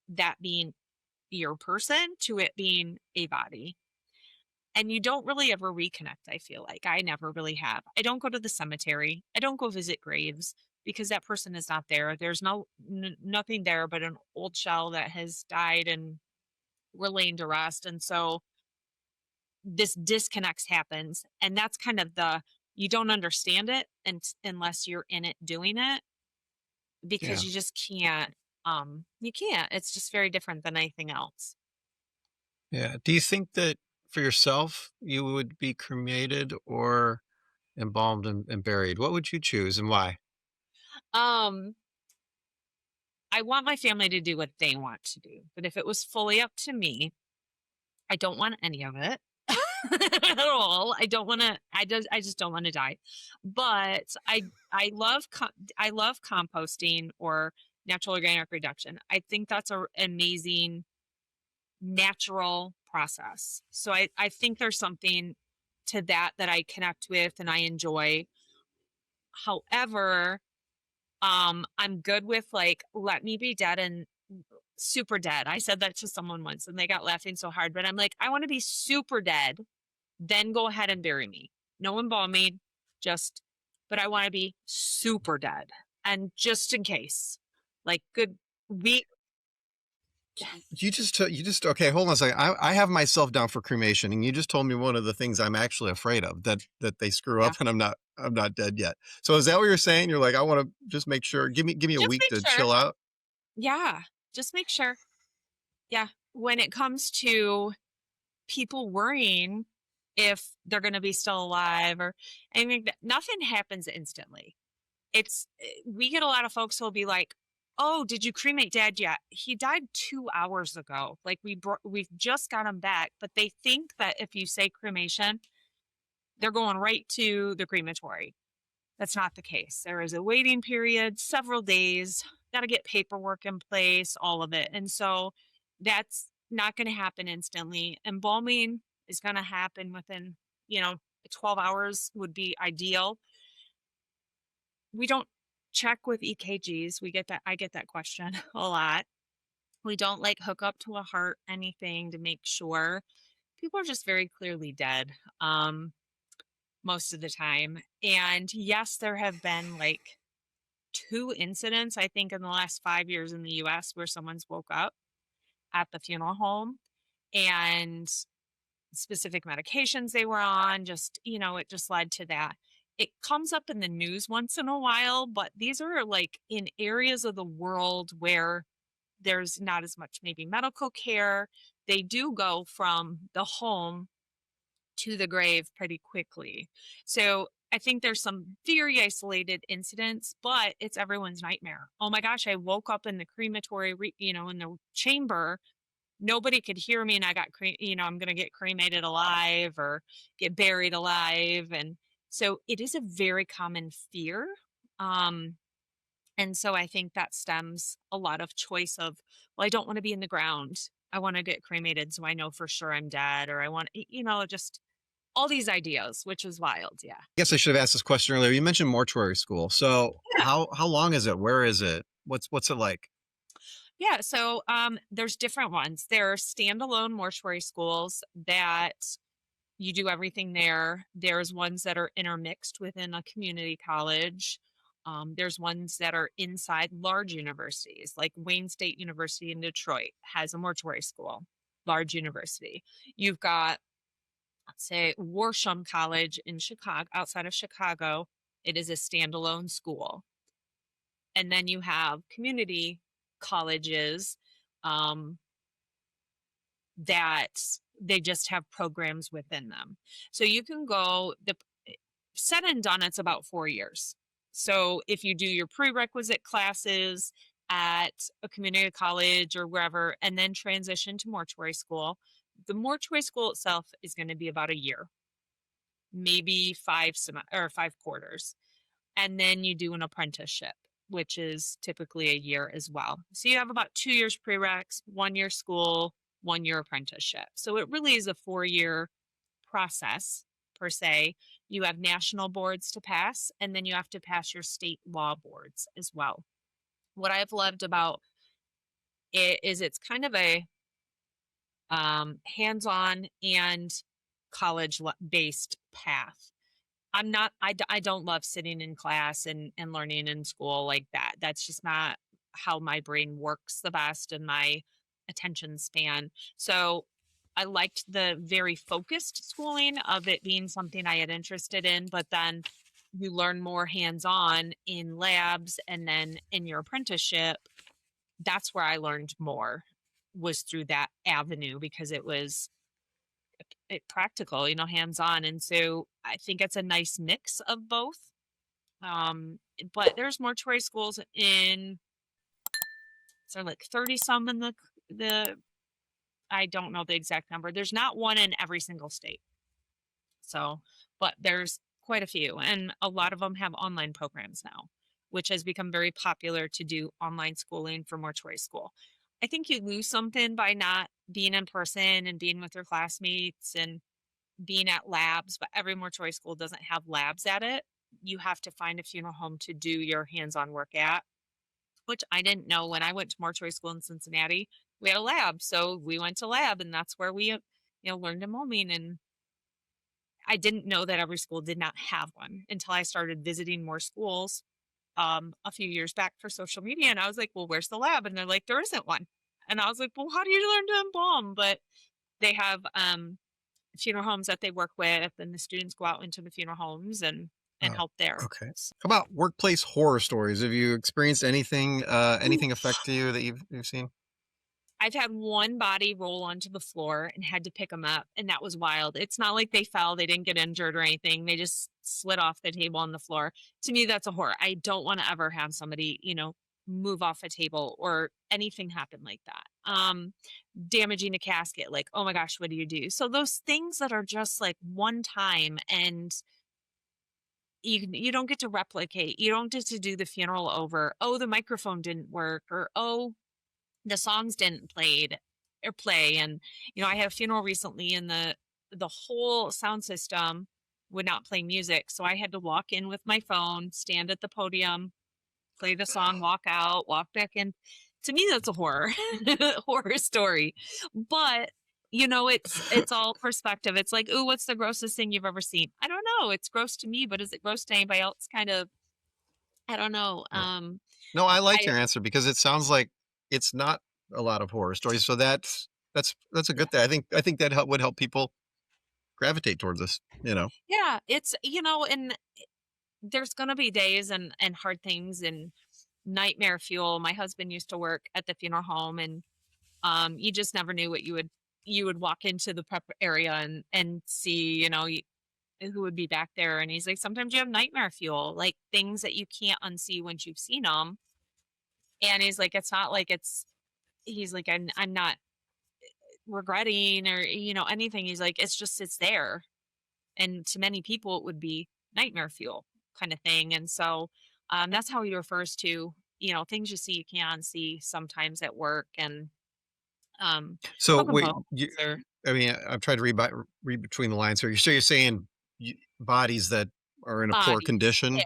Speaker 1: that being your person to it being a body. And you don't really ever reconnect, I feel like. I never really have. I don't go to the cemetery. I don't go visit graves because that person is not there. There's nothing there but an old shell that has died and we're laying to rest. And so this disconnects happens. And that's kind of you don't understand it unless you're in it doing it, because
Speaker 2: Yeah,
Speaker 1: you just can't. You can't. It's just very different than anything else.
Speaker 2: yeah. Do you think that for yourself, you would be cremated or embalmed and buried? What would you choose and why?
Speaker 1: Um, I want my family to do what they want to do. But if it was fully up to me, I don't want any of it at all. I just don't want to die. But I love composting or natural organic reduction. I think that's a amazing natural process. So I think there's something to that I connect with and I enjoy. However, I'm good with, like, let me be dead and super dead. I said that to someone once and they got laughing so hard, but I'm like, I want to be super dead, then go ahead and bury me. No embalming, just, but I want to be super dead. And just in case, like, good week.
Speaker 2: You just okay, hold on a second. I have myself down for cremation, and you just told me one of the things I'm actually afraid of, that they screw
Speaker 1: Yeah.
Speaker 2: up and I'm not dead yet. So is that what you're saying? You're like, I want to just make sure, give me a
Speaker 1: Just
Speaker 2: week
Speaker 1: make
Speaker 2: to
Speaker 1: sure.
Speaker 2: chill out.
Speaker 1: Yeah. Just make sure. Yeah. When it comes to people worrying if they're going to be still alive, or anything, that nothing happens instantly. We get a lot of folks who'll be like, "Oh, did you cremate dad yet? He died 2 hours ago. Like we've just got him back." But they think that if you say cremation, they're going right to the crematory. That's not the case. There is a waiting period, several days, got to get paperwork in place, all of it. And so that's not going to happen instantly. Embalming is going to happen within, you know, 12 hours would be ideal. We don't check with EKGs. I get that question a lot. We don't like hook up to a heart, anything to make sure. People are just very clearly dead. Most of the time. And yes, there have been like 2 incidents, I think, in the last 5 years in the US where someone's woke up at the funeral home. and specific medications they were on. Just, it just led to that. It comes up in the news once in a while, but these are like in areas of the world where there's not as much maybe medical care. They do go from the home to the grave pretty quickly. So I think there's some very isolated incidents, but it's everyone's nightmare. Oh my gosh, I woke up in the crematory, in the chamber. Nobody could hear me, and I got, I'm going to get cremated alive or get buried alive. And so it is a very common fear. Um, and so I think that stems a lot of choice of, well, I don't want to be in the ground. I want to get cremated so I know for sure I'm dead, or I want, just all these ideas, which is wild. Yeah.
Speaker 2: Guess I should have asked this question earlier. You mentioned mortuary school. So
Speaker 1: Yeah.
Speaker 2: how long is it? Where is it? What's it like?
Speaker 1: Yeah. So there's different ones. There are standalone mortuary schools that you do everything there. There's ones that are intermixed within a community college. There's ones that are inside large universities, like Wayne State University in Detroit has a mortuary school, large university. You've got, let's say, Worsham College in Chicago, outside of Chicago. It is a standalone school. And then you have community colleges um, that they just have programs within them. So you can go, the said and done, it's about 4 years. So if you do your prerequisite classes at a community college or wherever, and then transition to mortuary school, the mortuary school itself is going to be about a year, maybe 5 quarters. And then you do an apprenticeship, which is typically a year as well. So you have about 2 years prereqs, 1 year school, 1 year apprenticeship. So it really is a 4 year process per se. You have national boards to pass, and then you have to pass your state law boards as well. What I've loved about it is it's kind of a hands-on and college based path. I don't love sitting in class and learning in school like that. That's just not how my brain works the best and my attention span. So I liked the very focused schooling of it being something I had interested in, but then you learn more hands-on in labs, and then in your apprenticeship, that's where I learned more, was through that avenue, because it was practical, hands-on. And so I think it's a nice mix of both. But there's mortuary schools in, so like 30 some in the I don't know the exact number. There's not one in every single state. So, but there's quite a few, and a lot of them have online programs now, which has become very popular to do online schooling for mortuary school. I think you lose something by not being in person and being with your classmates and being at labs, but every mortuary school doesn't have labs at it. You have to find a funeral home to do your hands-on work at, which I didn't know. When I went to mortuary school in Cincinnati, we had a lab. So we went to lab, and that's where we, learned embalming. And I didn't know that every school did not have one until I started visiting more schools a few years back for social media. And I was like, well, where's the lab? And they're like, there isn't one. And I was like, well, how do you learn to embalm? But they have funeral homes that they work with, and the students go out into the funeral homes and
Speaker 2: Oh,
Speaker 1: help there.
Speaker 2: okay. How about workplace horror stories? Have you experienced anything affect you that you've seen?
Speaker 1: I've had one body roll onto the floor and had to pick them up, and that was wild. It's not like they fell, they didn't get injured or anything. They just slid off the table on the floor. To me, that's a horror. I don't want to ever have somebody, move off a table or anything happen like that. Damaging a casket, like, oh my gosh, what do you do? So those things that are just like one time, and you don't get to replicate. You don't get to do the funeral over. Oh, the microphone didn't work, or oh, the songs didn't play. And I had a funeral recently, and the whole sound system would not play music, so I had to walk in with my phone, stand at the podium, play the song, walk out, walk back in. To me, that's a horror horror story. But it's all perspective. It's like, ooh, what's the grossest thing you've ever seen? I don't know, it's gross to me, but is it gross to anybody else? Kind of, I don't know.
Speaker 2: Yeah. No, I like
Speaker 1: I
Speaker 2: your answer because it sounds like it's not a lot of horror stories. So that's That's a
Speaker 1: Yeah.
Speaker 2: good thing. I think that would help people gravitate towards this, you know?
Speaker 1: Yeah, it's and there's gonna be days and hard things and nightmare fuel. My husband used to work at the funeral home, and you just never knew what you would walk into the prep area and see, who would be back there. And he's like, sometimes you have nightmare fuel, like things that you can't unsee once you've seen them. And he's like, it's not like he's like, I'm not regretting or anything. He's like, it's there, and to many people it would be nightmare fuel kind of thing. And so that's how he refers to things you see you can't see sometimes at work, and
Speaker 2: So
Speaker 1: broken
Speaker 2: wait,
Speaker 1: bones or
Speaker 2: I mean, I've tried to read between the lines here. So you're saying bodies that are in a poor
Speaker 1: bodies. Yeah,
Speaker 2: condition?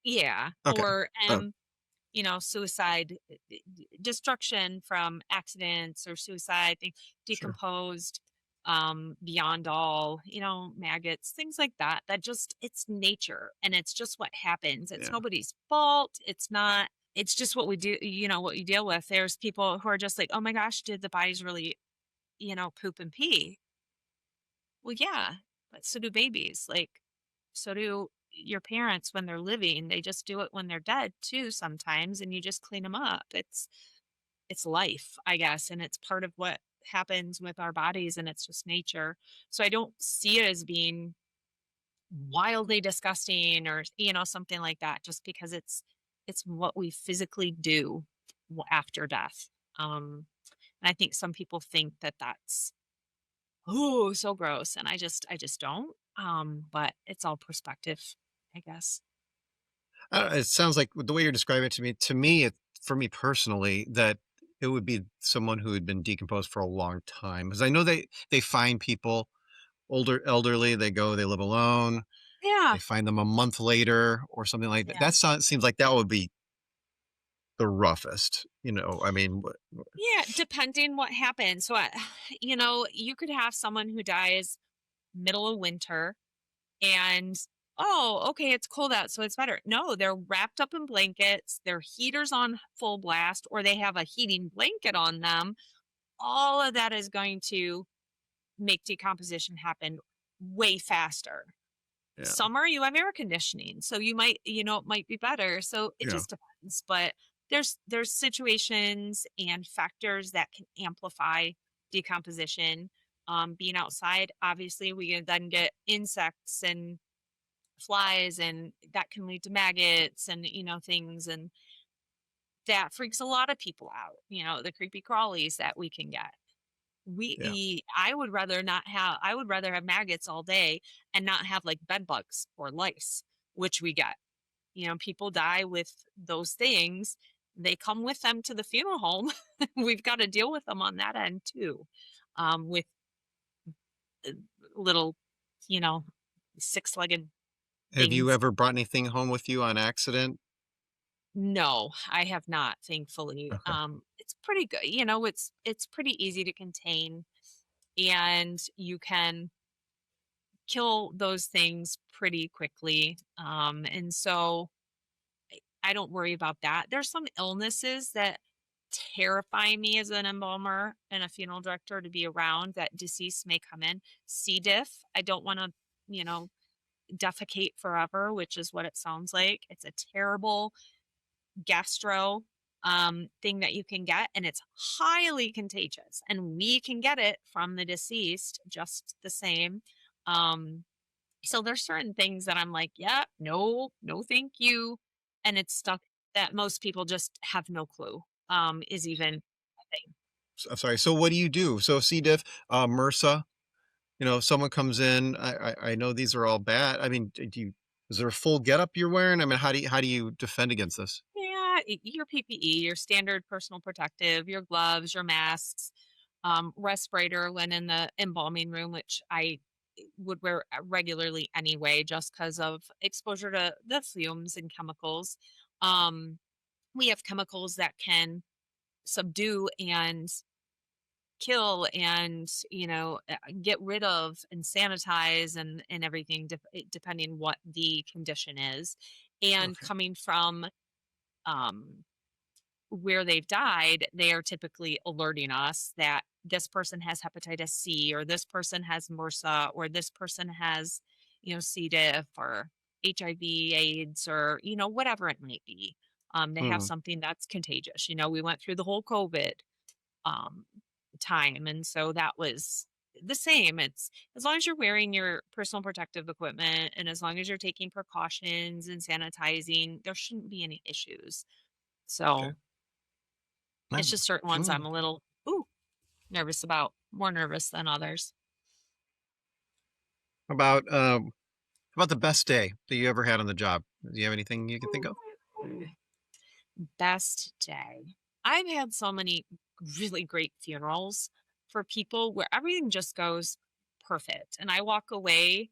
Speaker 1: yeah,
Speaker 2: Okay.
Speaker 1: or
Speaker 2: Oh,
Speaker 1: suicide, destruction from accidents or suicide,
Speaker 2: sure.
Speaker 1: decomposed, beyond all, maggots, things like that. That just, it's nature, and it's just what happens. It's
Speaker 2: Yeah.
Speaker 1: nobody's fault. It's not. It's just what we do. What you deal with. There's people who are just like, oh my gosh, did the bodies really, poop and pee? Well, yeah, but so do babies. Like, so do your parents when they're living. They just do it when they're dead too sometimes, and you just clean them up. It's life, I guess, and it's part of what happens with our bodies, and it's just nature. So I don't see it as being wildly disgusting or something like that, just because it's what we physically do after death. And I think some people think that that's, oh, so gross, and I just don't. But it's all perspective, I guess.
Speaker 2: It sounds like the way you're describing it to me, for me personally, that it would be someone who had been decomposed for a long time. Because I know they find people elderly, they live alone,
Speaker 1: Yeah.
Speaker 2: they find them a month later or something like that.
Speaker 1: Yeah.
Speaker 2: That seems like that would be the roughest, you know. I mean,
Speaker 1: Yeah, depending what happens. So, you could have someone who dies middle of winter, and, oh, okay, it's cold out, so it's better. No, they're wrapped up in blankets, their heater's on full blast, or they have a heating blanket on them. All of that is going to make decomposition happen way faster.
Speaker 2: yeah,
Speaker 1: Summer, you have air conditioning, so it might be better. So it
Speaker 2: yeah,
Speaker 1: just depends. But there's situations and factors that can amplify decomposition. Being outside, obviously, we can then get insects and flies, and that can lead to maggots and things, and that freaks a lot of people out. The creepy crawlies that we can get.
Speaker 2: yeah.
Speaker 1: I would rather have maggots all day and not have like bed bugs or lice, which we get. People die with those things. They come with them to the funeral home. We've got to deal with them on that end too. With uh, little, you know, six-legged
Speaker 2: Have you
Speaker 1: things.
Speaker 2: ever brought anything home with you on accident?
Speaker 1: No, I have not, thankfully.
Speaker 2: Okay.
Speaker 1: It's pretty good. It's pretty easy to contain, and you can kill those things pretty quickly. And so I don't worry about that. There's some illnesses that terrify me as an embalmer and a funeral director to be around, that deceased may come in. C. diff. I don't want to, you know, defecate forever, which is what it sounds like. It's a terrible gastro thing that you can get, and it's highly contagious. And we can get it from the deceased just the same. Um, so there's certain things that I'm like, yeah, no, no, thank you. And it's stuff that most people just have no clue is even a thing.
Speaker 2: I'm sorry. So what do you do? So C. diff, MRSA. You know, if someone comes in, I know these are all bad. I mean, do you? Is there a full getup you're wearing? I mean, how do you defend against this?
Speaker 1: Yeah, your PPE, your standard personal protective, your gloves, your masks, respirator when in the embalming room, which I would wear regularly anyway, just because of exposure to the fumes and chemicals. Um, we have chemicals that can subdue and kill and get rid of and sanitize and everything, depending what the condition is. And
Speaker 2: Okay.
Speaker 1: coming from um where they've died, they are typically alerting us that this person has hepatitis C, or this person has MRSA, or this person has, C. diff or HIV, AIDS, or, whatever it might be. They have
Speaker 2: Mm,
Speaker 1: something that's contagious. We went through the whole COVID um, time. And so that was the same. It's as long as you're wearing your personal protective equipment and as long as you're taking precautions and sanitizing, there shouldn't be any issues.
Speaker 2: okay.
Speaker 1: So it's
Speaker 2: Um,
Speaker 1: just certain ones I'm
Speaker 2: mm.
Speaker 1: a little nervous about, more nervous than others.
Speaker 2: About about the best day that you ever had on the job? Do you have anything you can think of?
Speaker 1: Best day. I've had so many really great funerals for people where everything just goes perfect. And I walk away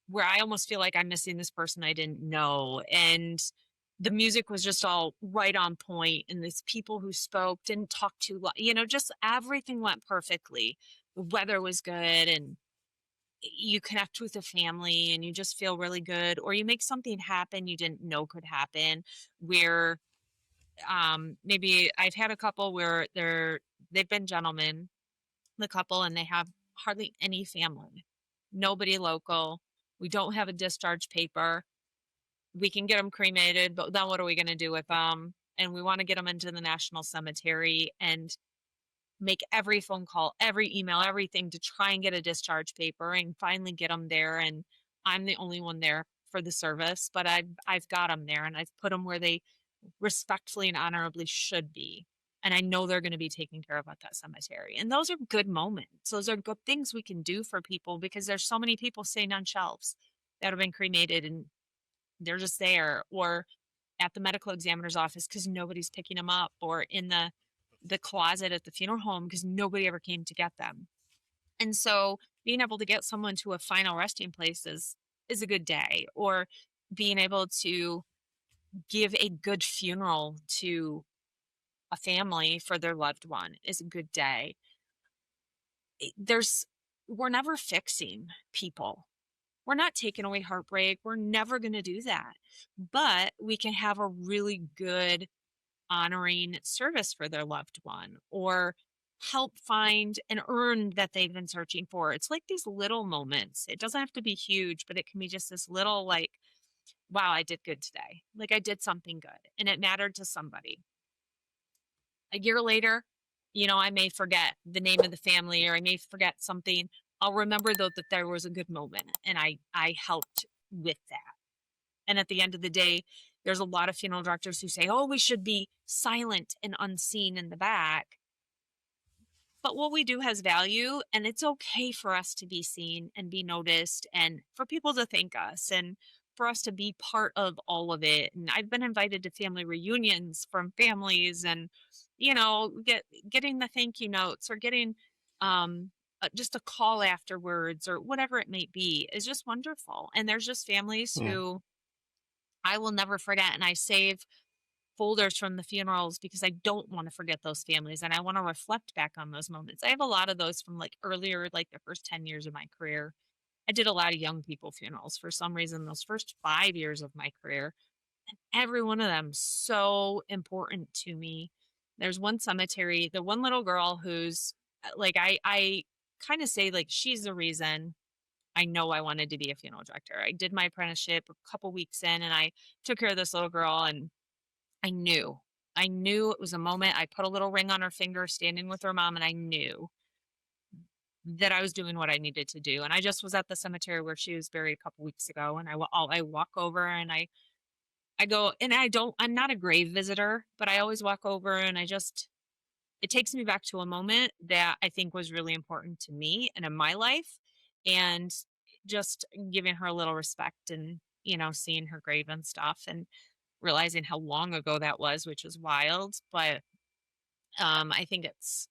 Speaker 1: where I almost feel like I'm missing this person I didn't know. And the music was just all right on point, and these people who spoke didn't talk too long. Just everything went perfectly. The weather was good, and you connect with the family, and you just feel really good. Or you make something happen you didn't know could happen. Where maybe I've had a couple where they've been gentlemen, the couple, and they have hardly any family, nobody local. We don't have a discharge paper. We can get them cremated, but then what are we going to do with them? And we want to get them into the national cemetery and make every phone call, every email, everything to try and get a discharge paper and finally get them there. And I'm the only one there for the service, but I've got them there, and I've put them where they respectfully and honorably should be. And I know they're going to be taken care of at that cemetery. And those are good moments. Those are good things we can do for people because there's so many people sitting on shelves that have been cremated and they're just there, or at the medical examiner's office because nobody's picking them up, or in the closet at the funeral home because nobody ever came to get them. And so being able to get someone to a final resting place is a good day, or being able to give a good funeral to a family for their loved one is a good day. There's We're never fixing people. We're not taking away heartbreak. We're never going to do that. But we can have a really good honoring service for their loved one, or help find an urn that they've been searching for. It's like these little moments. It doesn't have to be huge, but it can be just this little, like, wow, I did good today. Like I did something good and it mattered to somebody. A year later, I may forget the name of the family, or I may forget something. I'll remember though that there was a good moment and I helped with that. And at the end of the day, there's a lot of funeral directors who say, "Oh, we should be silent and unseen in the back." But what we do has value, and it's okay for us to be seen and be noticed, and for people to thank us, and for us to be part of all of it. And I've been invited to family reunions from families, and getting the thank you notes, or getting just a call afterwards, or whatever it may be, is just wonderful. And there's just families
Speaker 2: Yeah.
Speaker 1: who I will never forget, and I save folders from the funerals because I don't want to forget those families and I want to reflect back on those moments. I have a lot of those from like earlier, like the first 10 years of my career. I did a lot of young people funerals for some reason, those first 5 years of my career. Every one of them so important to me. There's one cemetery, the one little girl who's like, I kind of say like she's the reason I know I wanted to be a funeral director. I did my apprenticeship a couple weeks in and I took care of this little girl, and I knew. I knew it was a moment. I put a little ring on her finger standing with her mom, and I knew that I was doing what I needed to do. And I just was at the cemetery where she was buried a couple weeks ago, and I walk over and I go, and I'm not a grave visitor, but I always walk over and it takes me back to a moment that I think was really important to me and in my life, and just giving her a little respect, and seeing her grave and stuff, and realizing how long ago that was, which is wild. But I think it's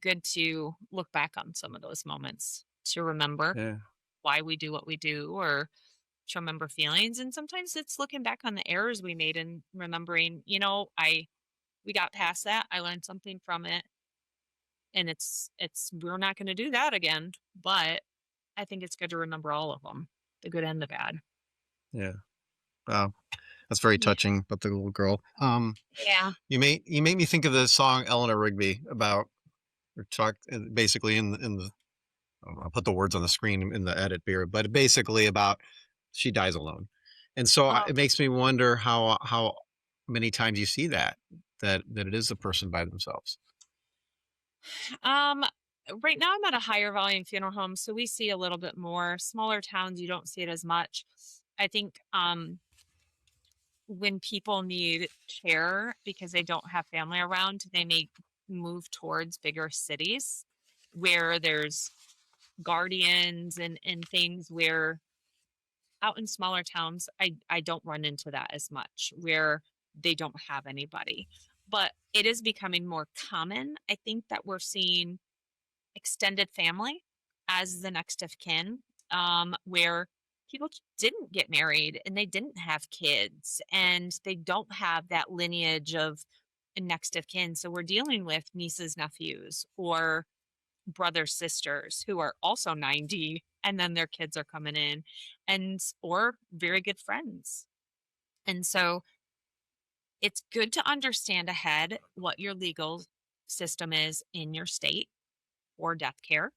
Speaker 1: good to look back on some of those moments to remember
Speaker 2: Yeah.
Speaker 1: why we do what we do, or to remember feelings. And sometimes it's looking back on the errors we made and remembering, we got past that. I learned something from it, and we're not going to do that again. But I think it's good to remember all of them, the good and the bad.
Speaker 2: Yeah. Wow. That's very
Speaker 1: Yeah.
Speaker 2: touching about the little girl.
Speaker 1: Yeah.
Speaker 2: You made me think of the song Eleanor Rigby about or talk basically in the I'll put the words on the screen in the edit here, but basically about she dies alone. And so
Speaker 1: Oh,
Speaker 2: it makes me wonder how many times you see that it is a person by themselves.
Speaker 1: um, right now I'm at a higher volume funeral home, so we see a little bit more. Smaller towns, you don't see it as much. I think when people need care because they don't have family around, they may move towards bigger cities where there's guardians and things where out in smaller towns, I don't run into that as much where they don't have anybody. But it is becoming more common. I think that we're seeing extended family as the next of kin, where people didn't get married and they didn't have kids and they don't have that lineage of a next of kin. So we're dealing with nieces, nephews, or brothers, sisters who are also 90 and then their kids are coming in and or very good friends. And so it's good to understand ahead what your legal system is in your state for death care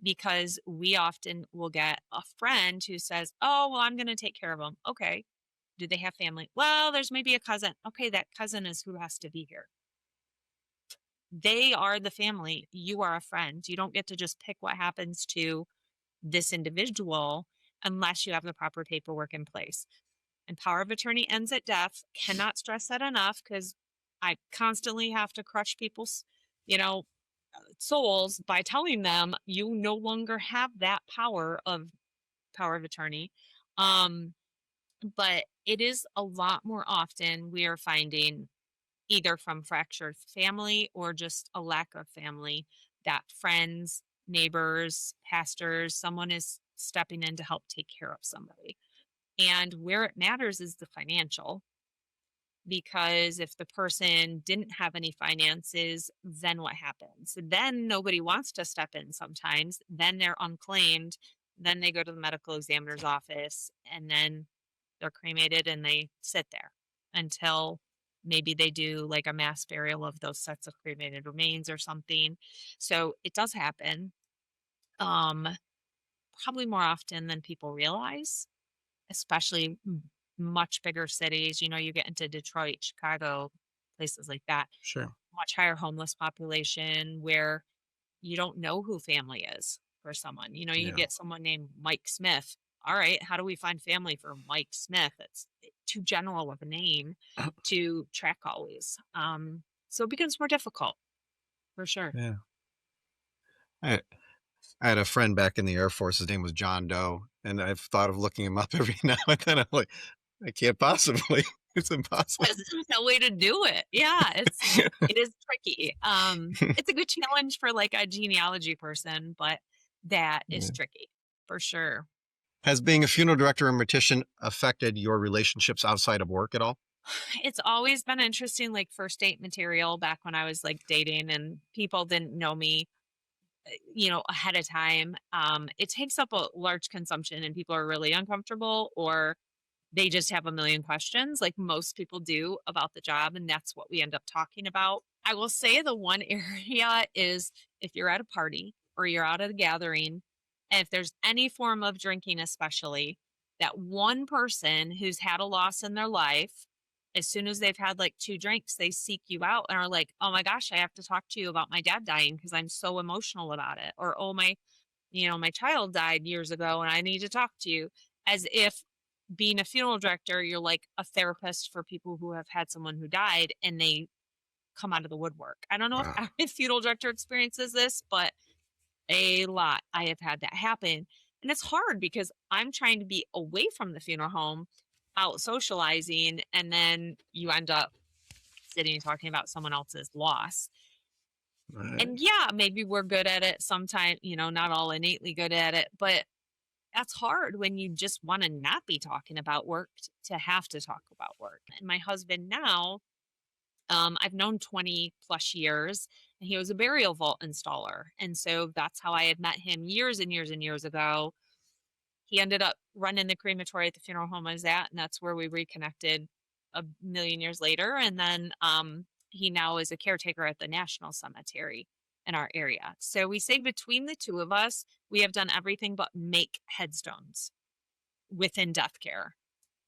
Speaker 1: because we often will get a friend who says, "Oh, well, I'm going to take care of them." Okay. Do they have family? Well, there's maybe a cousin. Okay, that cousin is who has to be here. They are the family. You are a friend. You don't get to just pick what happens to this individual unless you have the proper paperwork in place. And power of attorney ends at death. Cannot stress that enough because I constantly have to crush people's, you know, souls by telling them you no longer have that power of attorney. Um, but it is a lot more often we are finding either from fractured family or just a lack of family that friends, neighbors, pastors, someone is stepping in to help take care of somebody. And where it matters is the financial because if the person didn't have any finances, then what happens? Then nobody wants to step in sometimes. Then they're unclaimed. Then they go to the medical examiner's office and then they're cremated and they sit there until maybe they do like a mass burial of those sets of cremated remains or something. So it does happen. Um, Probably more often than people realize, especially much bigger cities. You know, you get into Detroit, Chicago, places like that,
Speaker 2: Sure.
Speaker 1: much higher homeless population where you don't know who family is for someone. You know, you
Speaker 2: Yeah.
Speaker 1: get someone named Mike Smith. All right, how do we find family for Mike Smith? It's too general of a name to track always. So it becomes more difficult for sure.
Speaker 2: Yeah. I I had a friend back in the Air Force. His name was John Doe, and I've thought of looking him up every now and then. I'm like, I can't possibly. It's impossible.
Speaker 1: There's no way to do it. Yeah, it is tricky. It's a good challenge for like a genealogy person, but that is
Speaker 2: Yeah.
Speaker 1: tricky for sure.
Speaker 2: Has being a funeral director and mortician affected your relationships outside of work at all?
Speaker 1: It's always been interesting, like first date material back when I was like dating and people didn't know me, ahead of time. It takes up a large consumption and people are really uncomfortable or they just have a million questions like most people do about the job. And that's what we end up talking about. I will say the one area is if you're at a party or you're out at a gathering, and if there's any form of drinking, especially that one person who's had a loss in their life, as soon as they've had like two drinks, they seek you out and are like, oh my gosh, I have to talk to you about my dad dying because I'm so emotional about it. Or, oh, my child died years ago and I need to talk to you. As if being a funeral director, you're like a therapist for people who have had someone who died and they come out of the woodwork. I don't know if
Speaker 2: Wow.
Speaker 1: every funeral director experiences this, but a lot. I have had that happen. And it's hard because I'm trying to be away from the funeral home, out socializing, and then you end up sitting and talking about someone else's loss.
Speaker 2: Right.
Speaker 1: And yeah, maybe we're good at it sometimes, not all innately good at it, but that's hard when you just want to not be talking about work to have to talk about work. And my husband now, I've known 20 plus years, and he was a burial vault installer. And so that's how I had met him years and years and years ago. he ended up running the crematory at the funeral home I was at, and that's where we reconnected a million years later. And then he now is a caretaker at the National Cemetery in our area. So we say between the two of us, we have done everything but make headstones within death care.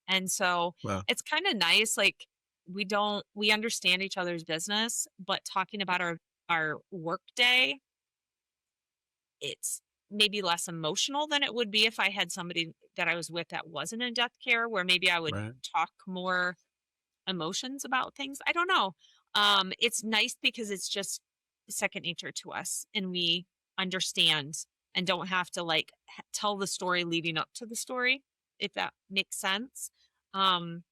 Speaker 1: And so
Speaker 2: Well,
Speaker 1: it's kind of nice. Like we understand each other's business, but talking about our work day, it's maybe less emotional than it would be if I had somebody that I was with that wasn't in death care, where maybe I would
Speaker 2: right.
Speaker 1: talk more emotions about things. I don't know. It's nice because it's just second nature to us, and we understand and don't have to like tell the story leading up to the story, if that makes sense. Um,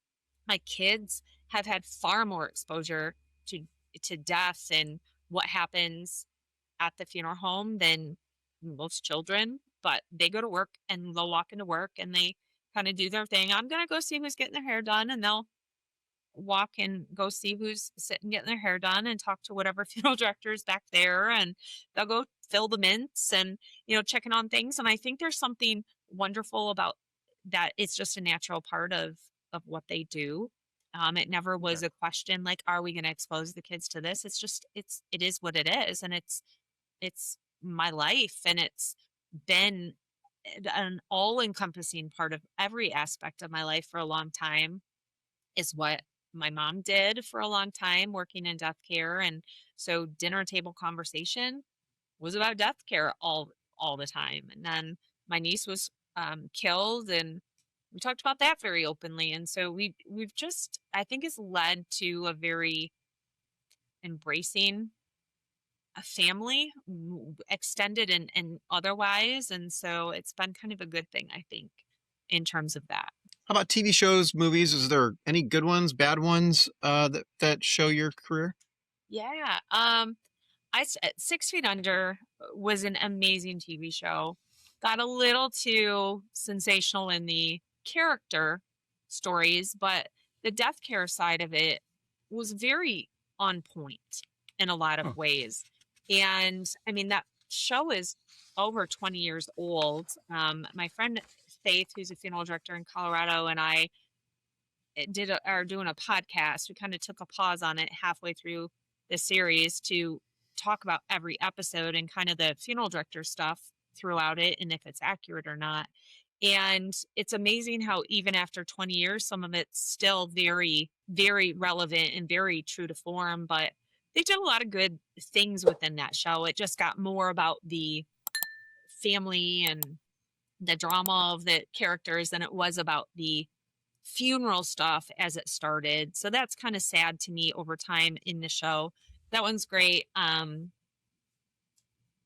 Speaker 1: my kids have had far more exposure to death and what happens at the funeral home than most children, but they go to work and they'll walk into work and they kind of do their thing. I'm going to go see who's getting their hair done, and they'll walk and go see who's sitting getting their hair done and talk to whatever funeral director is back there, and they'll go fill the mints and checking on things. And I think there's something wonderful about that. It's just a natural part of what they do. It never
Speaker 2: Okay.
Speaker 1: was a question like, are we going to expose the kids to this? It's just it is what it is, and it's my life, and it's been an all-encompassing part of every aspect of my life for a long time. Is what my mom did for a long time, working in death care. And so dinner table conversation was about death care all the time. And then my niece was killed, and we talked about that very openly. And so we've just, I think, it's led to a very embracing a family, extended and otherwise. And so it's been kind of a good thing, I think, in terms of that.
Speaker 2: How about TV shows, movies? Is there any good ones, bad ones that show your career?
Speaker 1: Yeah. At 6 Feet Under was an amazing TV show. Got a little too sensational in the character stories, but the death care side of it was very on point in a lot of
Speaker 2: Oh,
Speaker 1: ways. And I mean, that show is over 20 years old. My friend Faith, who's a funeral director in Colorado, and I are doing a podcast. We kind of took a pause on it halfway through the series to talk about every episode and kind of the funeral director stuff throughout it and if it's accurate or not. And it's amazing how even after 20 years, some of it's still very, very relevant and very true to form. But they did a lot of good things within that show. It just got more about the family and the drama of the characters than it was about the funeral stuff as it started. So that's kind of sad to me over time in the show. That one's great.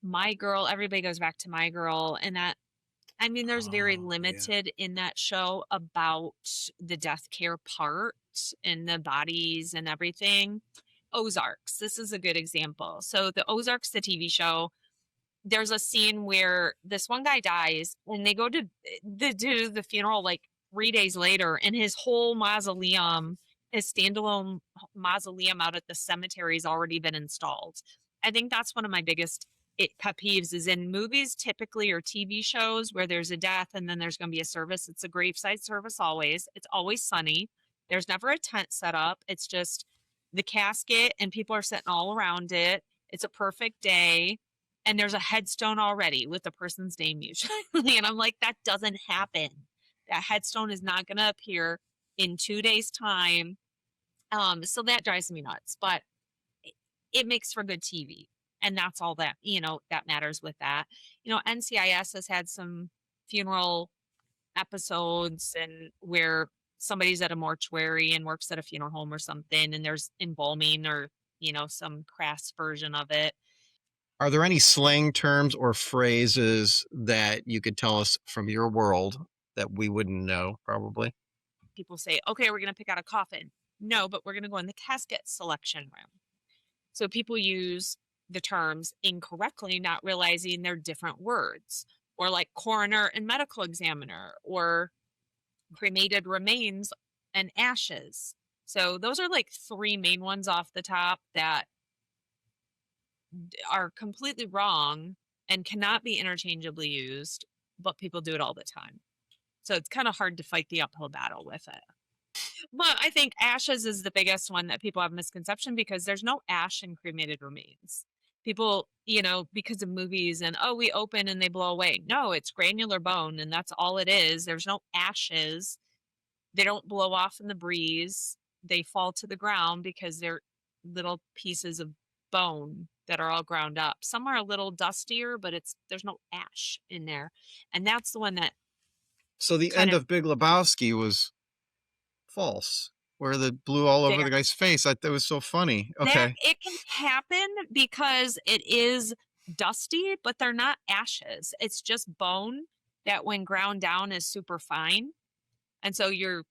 Speaker 1: My Girl, everybody goes back to My Girl, and that, I mean, there's very
Speaker 2: oh yeah.
Speaker 1: limited in that show about the death care part and the bodies and everything. Ozarks, this is a good example. So the Ozarks, the TV show, there's a scene where this one guy dies and they go to do the funeral like 3 days later, and his whole mausoleum, his standalone mausoleum out at the cemetery has already been installed. I think that's one of my biggest pet peeves is in movies typically, or TV shows where there's a death and then there's going to be a service. It's a graveside service always. It's always sunny. There's never a tent set up. It's just the casket and people are sitting all around it. It's a perfect day, and there's a headstone already with the person's name usually. And I'm like, that doesn't happen. That headstone is not going to appear in 2 days' time. So that drives me nuts, but it makes for good TV. And that's all that, that matters with that. NCIS has had some funeral episodes and where somebody's at a mortuary and works at a funeral home or something, and there's embalming or, some crass version of it.
Speaker 2: Are there any slang terms or phrases that you could tell us from your world that we wouldn't know, probably?
Speaker 1: People say, okay, we're going to pick out a coffin. No, but we're going to go in the casket selection room. So people use the terms incorrectly, not realizing they're different words, or like coroner and medical examiner, or cremated remains and ashes. So those are like three main ones off the top that are completely wrong and cannot be interchangeably used, but people do it all the time. So it's kind of hard to fight the uphill battle with it. But I think ashes is the biggest one that people have misconception because there's no ash in cremated remains. People, because of movies and, oh, we open and they blow away. No, it's granular bone and that's all it is. There's no ashes. They don't blow off in the breeze. They fall to the ground because they're little pieces of bone that are all ground up. Some are a little dustier, but there's no ash in there. And that's the one that
Speaker 2: So the
Speaker 1: kind
Speaker 2: end
Speaker 1: of
Speaker 2: of Big Lebowski was false, where the blew all over the guy's face. That was so funny.
Speaker 1: that
Speaker 2: Okay.
Speaker 1: it can happen because it is dusty, but they're not ashes. It's just bone that when ground down is super fine. And so eating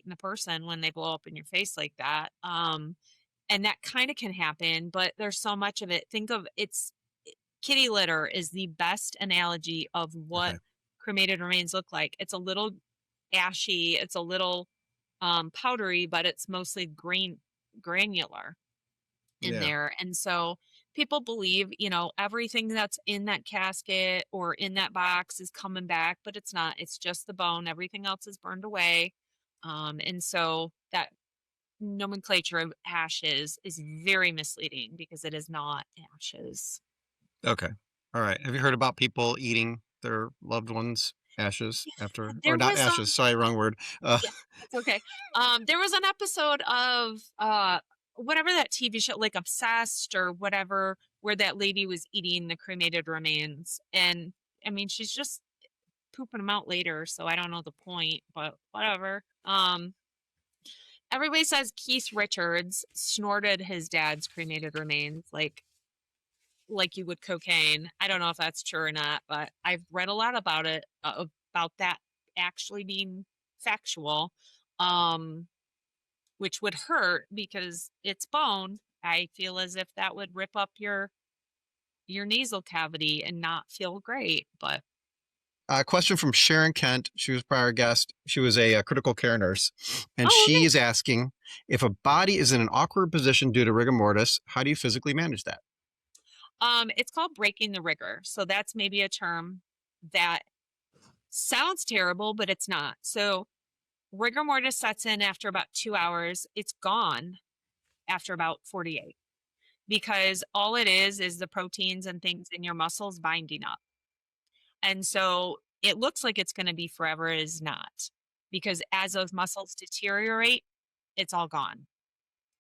Speaker 1: the person when they blow up in your face like that. And that kind of can happen, but there's so much of it. Think of kitty litter is the best analogy of what
Speaker 2: Okay.
Speaker 1: cremated remains look like. It's a little ashy, it's a little powdery, but it's mostly granular in
Speaker 2: Yeah.
Speaker 1: there. And so people believe, everything that's in that casket or in that box is coming back, but it's not. It's just the bone. Everything else is burned away. And so that nomenclature of ashes is very misleading because it is not ashes.
Speaker 2: Okay. All right. Have you heard about people eating their loved ones' ashes after, or
Speaker 1: There
Speaker 2: not
Speaker 1: was
Speaker 2: ashes? Sorry, wrong word.
Speaker 1: Yeah, it's okay. There was an episode of whatever that TV show, like Obsessed or whatever, where that lady was eating the cremated remains, and I mean, she's just pooping them out later, so I don't know the point, but whatever. Everybody says Keith Richards snorted his dad's cremated remains, like you would cocaine. I don't know if that's true or not, but I've read a lot about it, about that actually being factual, um, which would hurt because it's bone. I feel as if that would rip up your nasal cavity and not feel great. But
Speaker 2: A question from Sharon Kent. She was a prior guest. She was a critical care nurse. And
Speaker 1: oh,
Speaker 2: she
Speaker 1: okay.
Speaker 2: is asking, if a body is in an awkward position due to rigor mortis, how do you physically manage that?
Speaker 1: It's called breaking the rigor. So that's maybe a term that sounds terrible, but it's not. So rigor mortis sets in after about 2 hours. It's gone after about 48 because all it is the proteins and things in your muscles binding up. And so it looks like it's going to be forever. It is not, because as those muscles deteriorate, it's all gone.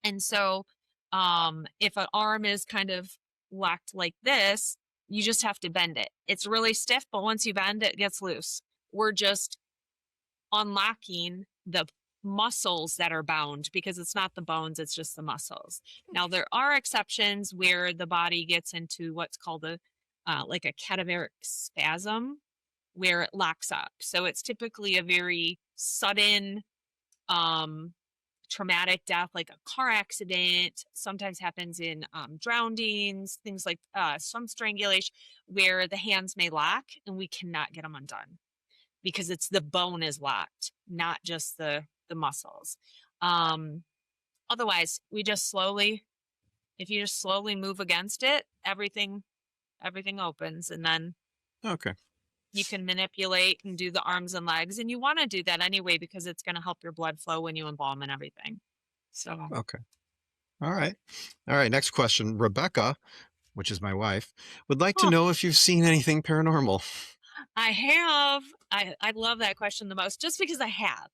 Speaker 1: And so if an arm is kind of locked like this, you just have to bend it. It's really stiff, but once you bend it, it gets loose. We're just unlocking the muscles that are bound because it's not the bones, it's just the muscles. Now, there are exceptions where the body gets into what's called like a cadaveric spasm where it locks up. So it's typically a very sudden, um, traumatic death, like a car accident, sometimes happens in drownings, things like some strangulation, where the hands may lock and we cannot get them undone because it's the bone is locked, not just the muscles. Um, Otherwise, if you just slowly move against it, everything opens, and then
Speaker 2: Okay.
Speaker 1: you can manipulate and do the arms and legs, and you want to do that anyway because it's going to help your blood flow when you embalm and everything. So
Speaker 2: Okay. All right. All right. Next question. Rebecca, which is my wife, would like to
Speaker 1: huh,
Speaker 2: know if you've seen anything paranormal.
Speaker 1: I have. I love that question the most just because I have.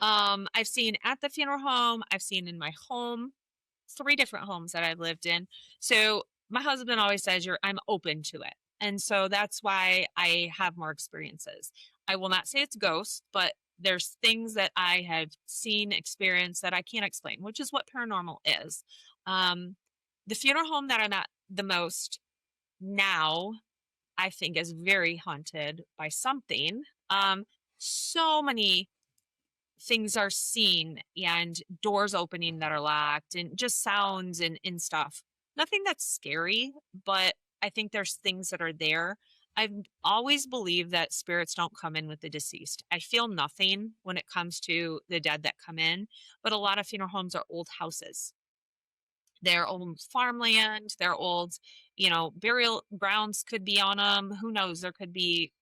Speaker 1: I've seen at the funeral home, I've seen in my home, three different homes that I've lived in. So my husband always says I'm open to it. And so that's why I have more experiences. I will not say it's ghosts, but there's things that I have seen, experienced that I can't explain, which is what paranormal is. Um, the funeral home that I'm at the most now, I think, is very haunted by something. So many things are seen and doors opening that are locked and just sounds and stuff. Nothing that's scary, but I think there's things that are there. I've always believed that spirits don't come in with the deceased. I feel nothing when it comes to the dead that come in, but a lot of funeral homes are old houses. They're old farmland, they're old, burial grounds could be on them. Who knows? There could be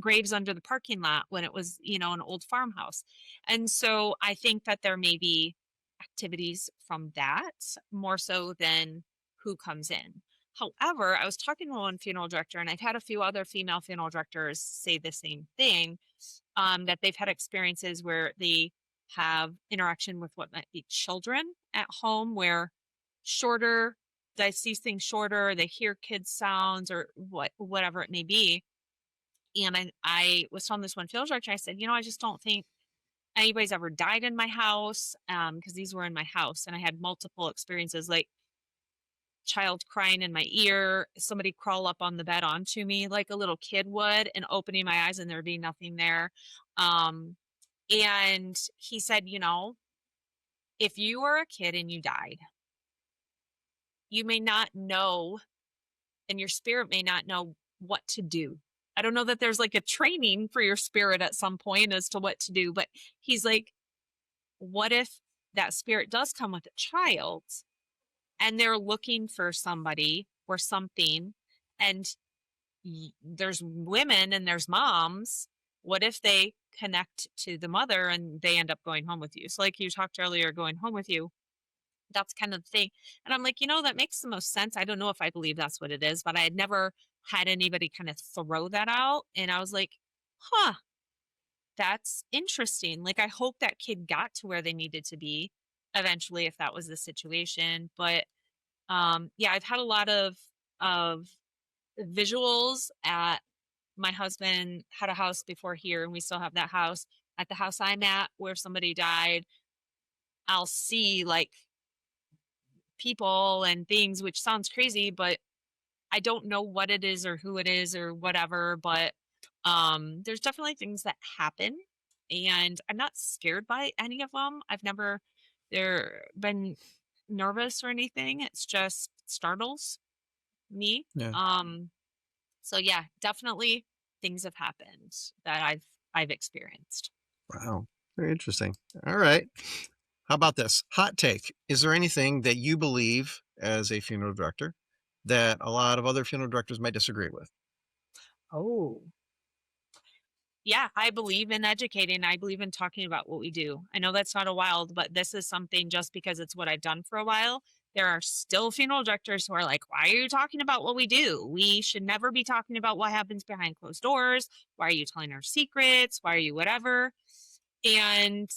Speaker 1: graves under the parking lot when it was, an old farmhouse. And so I think that there may be activities from that more so than who comes in. However, I was talking to one funeral director, and I've had a few other female funeral directors say the same thing, that they've had experiences where they have interaction with what might be children at home, where shorter, they see things shorter, they hear kids' sounds or whatever it may be. And I was telling this one field director, I said, I just don't think anybody's ever died in my house, because these were in my house, and I had multiple experiences, like child crying in my ear, somebody crawl up on the bed onto me like a little kid would, and opening my eyes and there be nothing there. Um, and he said, if you were a kid and you died, you may not know, and your spirit may not know what to do. I don't know that there's like a training for your spirit at some point as to what to do, but he's like, what if that spirit does come with a child and they're looking for somebody or something, and there's women and there's moms? What if they connect to the mother and they end up going home with you? So like you talked earlier, going home with you, that's kind of the thing. And I'm like, that makes the most sense. I don't know if I believe that's what it is, but I had never had anybody kind of throw that out. And I was like, huh, that's interesting. Like, I hope that kid got to where they needed to be eventually if that was the situation. But yeah, I've had a lot of visuals at, my husband had a house before here, and we still have that house. At the house I'm at where somebody died, I'll see like people and things, which sounds crazy, but I don't know what it is or who it is or whatever. But there's definitely things that happen, and I'm not scared by any of them. I've never there been nervous or anything. It's just startles me.
Speaker 2: Yeah.
Speaker 1: So yeah, definitely things have happened that I've experienced.
Speaker 2: Wow. Very interesting. All right. How about this? Hot take. Is there anything that you believe as a funeral director that a lot of other funeral directors might disagree with?
Speaker 1: Oh. Yeah, I believe in educating. I believe in talking about what we do. I know that's not a wild, but this is something, just because it's what I've done for a while. There are still funeral directors who are like, why are you talking about what we do? We should never be talking about what happens behind closed doors. Why are you telling our secrets? Why are you whatever? And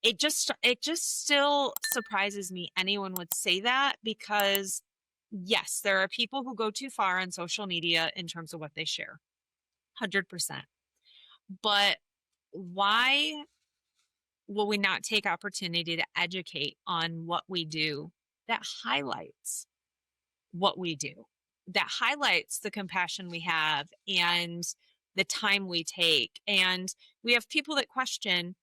Speaker 1: it just still surprises me anyone would say that, because yes, there are people who go too far on social media in terms of what they share. 100%. But why will we not take opportunity to educate on what we do that highlights what we do, that highlights the compassion we have and the time we take? And we have people that question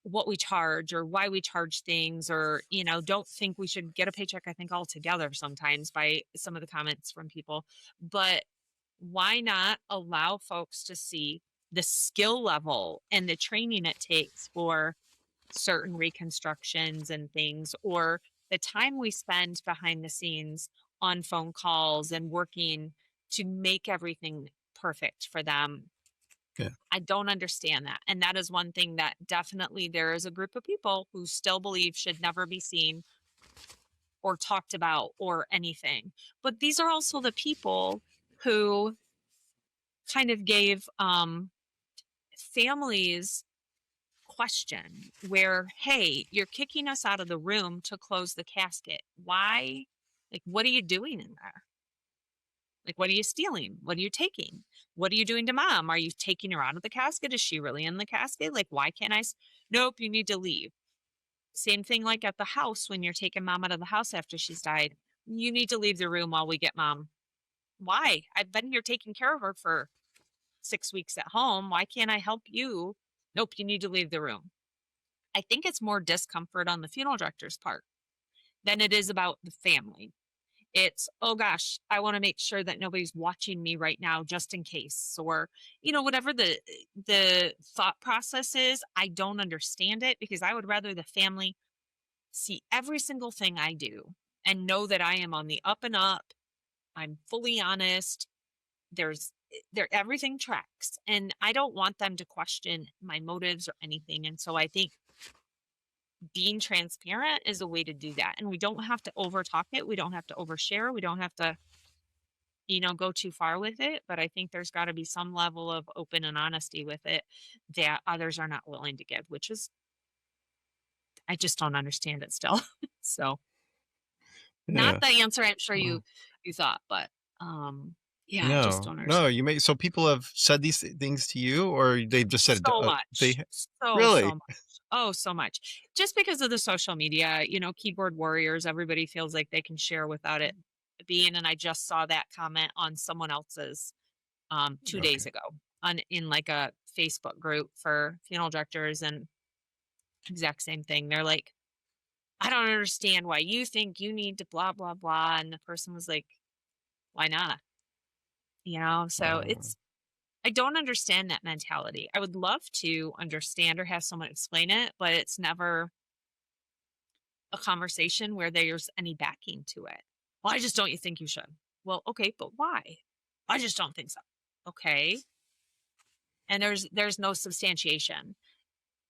Speaker 1: what we charge or why we charge things, or don't think we should get a paycheck, I think, altogether sometimes, by some of the comments from people. But why not allow folks to see the skill level and the training it takes for certain reconstructions and things, or the time we spend behind the scenes on phone calls and working to make everything perfect for them?
Speaker 2: Yeah.
Speaker 1: I don't understand that. And that is one thing that definitely there is a group of people who still believe should never be seen or talked about or anything. But these are also the people who kind of gave families question where, hey, you're kicking us out of the room to close the casket. Why? Like, what are you doing in there? Like, what are you stealing? What are you taking? What are you doing to mom? Are you taking her out of the casket? Is she really in the casket? Like, why can't Nope, you need to leave. Same thing like at the house when you're taking mom out of the house after she's died. You need to leave the room while we get mom. Why? I've been here taking care of her for 6 weeks at home. Why can't I help you? Nope, you need to leave the room. I think it's more discomfort on the funeral director's part than it is about the family. It's, oh gosh, I want to make sure that nobody's watching me right now just in case, or whatever the thought process is. I don't understand it, because I would rather the family see every single thing I do and know that I am on the up and up. I'm fully honest. There's everything tracks, and I don't want them to question my motives or anything. And so I think being transparent is a way to do that. And we don't have to overtalk it. We don't have to overshare. We don't have to, go too far with it. But I think there's got to be some level of open and honesty with it that others are not willing to give, which is, I just don't understand it still. So not
Speaker 2: Yeah.
Speaker 1: the answer I'm sure
Speaker 2: Well,
Speaker 1: you thought, but yeah, I just
Speaker 2: no,
Speaker 1: don't
Speaker 2: no,
Speaker 1: understand.
Speaker 2: you may so people have said these things to you, or they've just said,
Speaker 1: So
Speaker 2: they
Speaker 1: much. So
Speaker 2: really?
Speaker 1: much. Oh, so much. Just because of the social media, keyboard warriors, everybody feels like they can share without it being, and I just saw that comment on someone else's 2 days
Speaker 2: Okay.
Speaker 1: ago in like a Facebook group for funeral directors, and exact same thing. They're like, I don't understand why you think you need to blah blah blah. And the person was like, why not? So
Speaker 2: Uh,
Speaker 1: I don't understand that mentality. I would love to understand or have someone explain it, but it's never a conversation where there's any backing to it. Well, I just don't you think you should. Well, okay, but why? I just don't think so. Okay. And there's no substantiation.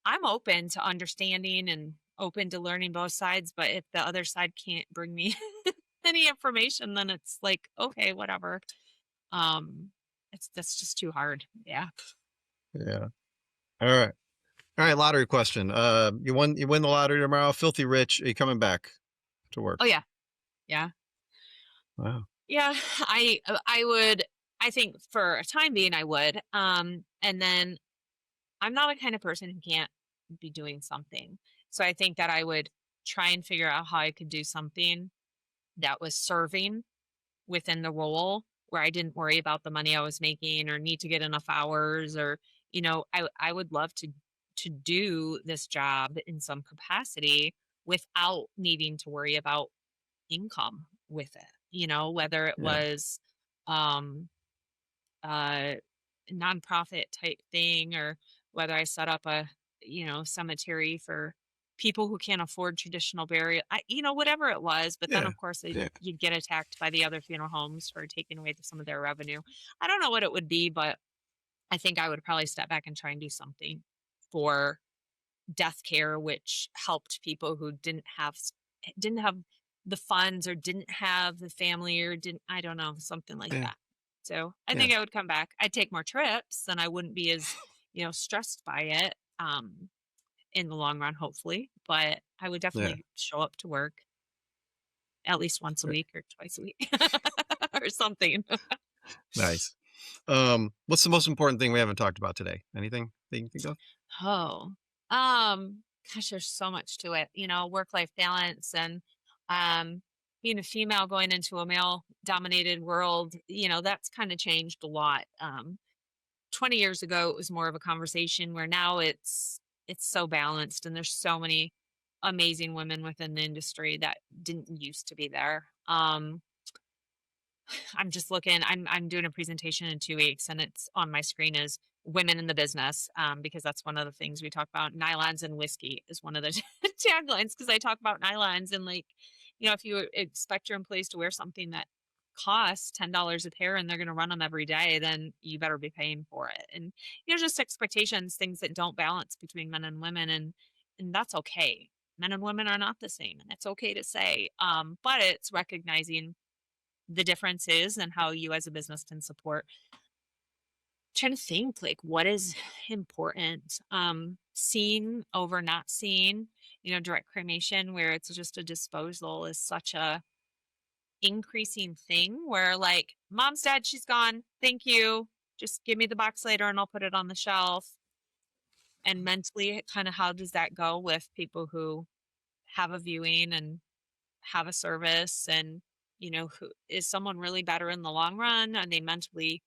Speaker 1: I'm open to understanding and open to learning both sides, but if the other side can't bring me any information, then it's like, okay, whatever. Um, that's just too hard. Yeah.
Speaker 2: yeah. All right. All right, lottery question. You win the lottery tomorrow, filthy rich, are you coming back to
Speaker 1: Oh
Speaker 2: work?
Speaker 1: yeah. Yeah.
Speaker 2: Wow.
Speaker 1: Yeah, I would. I think for a time being I would. And then I'm not a kind of person who can't be doing something. So I think that I would try and figure out how I could do something that was serving within the role where I didn't worry about the money I was making or need to get enough hours, or I would love to do this job in some capacity without needing to worry about income with it, whether it
Speaker 2: Yeah.
Speaker 1: was um uh nonprofit type thing, or whether I set up a, cemetery for people who can't afford traditional burial. Whatever it was, but then
Speaker 2: Yeah.
Speaker 1: of course
Speaker 2: Yeah.
Speaker 1: you'd get attacked by the other funeral homes for taking away some of their revenue. I don't know what it would be, but I think I would probably step back and try and do something for death care, which helped people who didn't have the funds, or didn't have the family, or didn't, I don't know, something like
Speaker 2: Yeah.
Speaker 1: that. So I
Speaker 2: Yeah.
Speaker 1: think I would come back. I'd take more trips and I wouldn't be as, stressed by it in the long run, hopefully. But I would
Speaker 2: Yeah.
Speaker 1: definitely show up to work at least once a
Speaker 2: Right.
Speaker 1: week or twice a week or something.
Speaker 2: Nice. What's the most important thing we haven't talked about today? Anything that you can think of?
Speaker 1: Oh, gosh, there's so much to it, work-life balance, and um, being a female going into a male-dominated world, that's kind of changed a lot. 20 years ago, it was more of a conversation, where now it's so balanced, and there's so many amazing women within the industry that didn't used to be there. I'm just looking. I'm doing a presentation in 2 weeks, and it's on my screen is women in the business, because that's one of the things we talk about. Nylons and whiskey is one of the taglines, because I talk about nylons, and like, if you expect your employees to wear something that costs $10 a pair and they're going to run them every day, then you better be paying for it. And just expectations, things that don't balance between men and women, and that's okay. Men and women are not the same, and it's okay to say. But it's recognizing the difference is, and how you as a business can support. Trying to think like what is important. Seen over not seen. Direct cremation, where it's just a disposal, is such a increasing thing, where like mom's dead, she's gone, thank you, just give me the box later and I'll put it on the shelf. And mentally, kind of how does that go with people who have a viewing and have a service, and who is someone really better in the long run? Are they mentally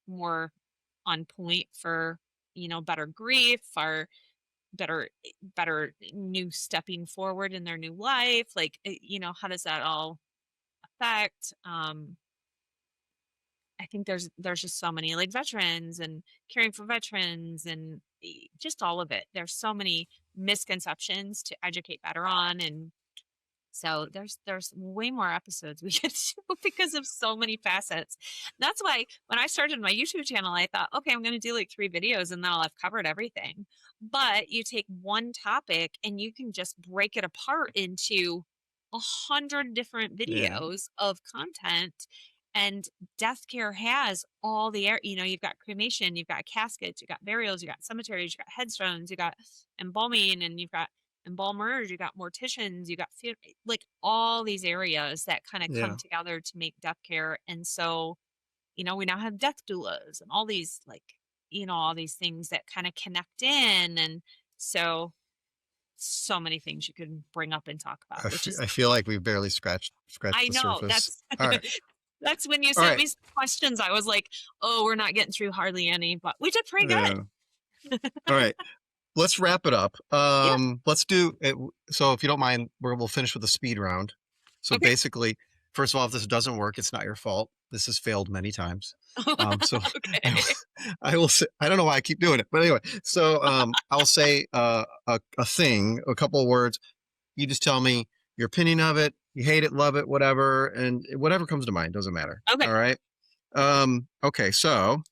Speaker 1: more on point for, better grief, or better new stepping forward in their new life? Like, how does that all affect? I think there's just so many, like, veterans and caring for veterans, and just all of it. There's so many misconceptions to educate better on, and So there's way more episodes we could do because of so many facets. That's why when I started my YouTube channel, I thought, okay, I'm going to do like 3 videos and then I'll have covered everything. But you take one topic and you can just break it apart into 100 different
Speaker 2: Yeah.
Speaker 1: videos of content. And death care has all the air, you've got cremation, you've got caskets, you've got burials, you got cemeteries, you got headstones, you got embalming, and you've got embalmers, you got morticians, you got like all these areas that kind of come
Speaker 2: Yeah.
Speaker 1: together to make death care. And so, we now have death doulas and all these like, all these things that kind of connect in. And so many things you can bring up and talk about, which is
Speaker 2: I feel like we've barely scratched
Speaker 1: I
Speaker 2: the
Speaker 1: know
Speaker 2: surface.
Speaker 1: that's
Speaker 2: All right.
Speaker 1: that's when you
Speaker 2: All
Speaker 1: sent
Speaker 2: right.
Speaker 1: me some questions. I was like, oh, we're not getting through hardly any, but we did pretty
Speaker 2: Yeah.
Speaker 1: good.
Speaker 2: All right. Let's wrap it up.
Speaker 1: Yeah.
Speaker 2: Let's do it. So if you don't mind, we'll finish with a speed round. So
Speaker 1: Okay.
Speaker 2: basically, first of all, if this doesn't work, it's not your fault. This has failed many times. So I,
Speaker 1: Okay.
Speaker 2: I will say, I don't know why I keep doing it, but anyway, so I'll say a thing, a couple of words. You just tell me your opinion of it. You hate it, love it, whatever, and whatever comes to mind, doesn't matter.
Speaker 1: Okay.
Speaker 2: All right. Okay. So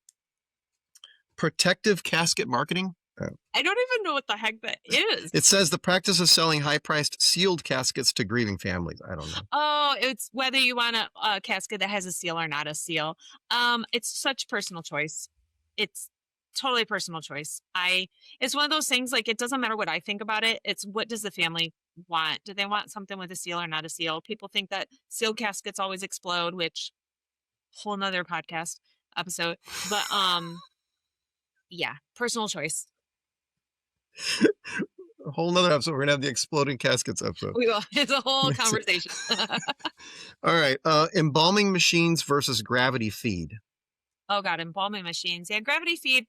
Speaker 2: protective casket marketing.
Speaker 1: I don't even know what the heck that is.
Speaker 2: It says the practice of selling high-priced sealed caskets to grieving families. I don't know.
Speaker 1: Oh, it's whether you want a casket that has a seal or not a seal. It's such personal choice. It's totally personal choice. It's one of those things like it doesn't matter what I think about it. It's what does the family want? Do they want something with a seal or not a seal? People think that sealed caskets always explode, which whole nother podcast episode. But yeah, personal choice.
Speaker 2: A whole nother episode. We're gonna have the exploding caskets episode.
Speaker 1: We will. It's a whole conversation.
Speaker 2: All right. Embalming machines versus gravity feed.
Speaker 1: Oh God, embalming machines. Yeah, gravity feed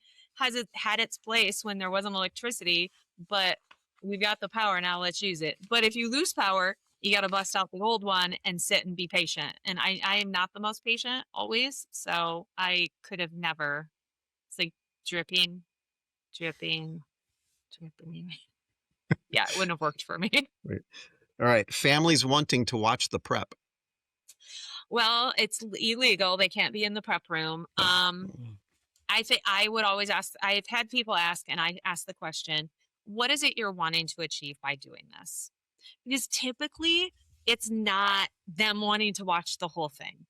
Speaker 1: had its place when there wasn't electricity, but we've got the power now. Let's use it. But if you lose power, you got to bust out the old one and sit and be patient. And I am not the most patient always, so I could have never. It's like dripping, dripping, dripping. Yeah, it wouldn't have worked for me.
Speaker 2: Right. All right. Families wanting to watch the prep.
Speaker 1: Well, it's illegal. They can't be in the prep room. I think I would always ask, I've had people ask, and I ask the question, what is it you're wanting to achieve by doing this? Because typically it's not them wanting to watch the whole thing.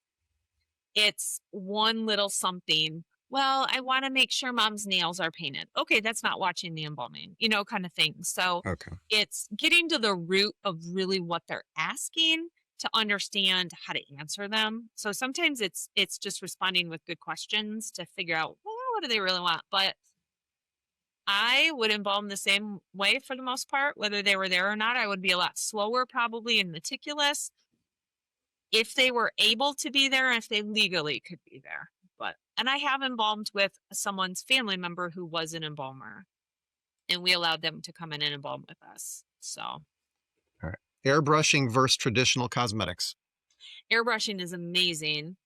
Speaker 1: It's one little something. Well, I want to make sure mom's nails are painted. Okay, that's not watching the embalming, kind of thing. So
Speaker 2: Okay.
Speaker 1: it's getting to the root of really what they're asking to understand how to answer them. So sometimes it's just responding with good questions to figure out, well, what do they really want? But I would embalm the same way for the most part, whether they were there or not. I would be a lot slower probably and meticulous if they were able to be there and if they legally could be there. And I have embalmed with someone's family member who was an embalmer, and we allowed them to come in and embalm with us. So
Speaker 2: All right. Airbrushing versus traditional cosmetics.
Speaker 1: airbrushing is amazing.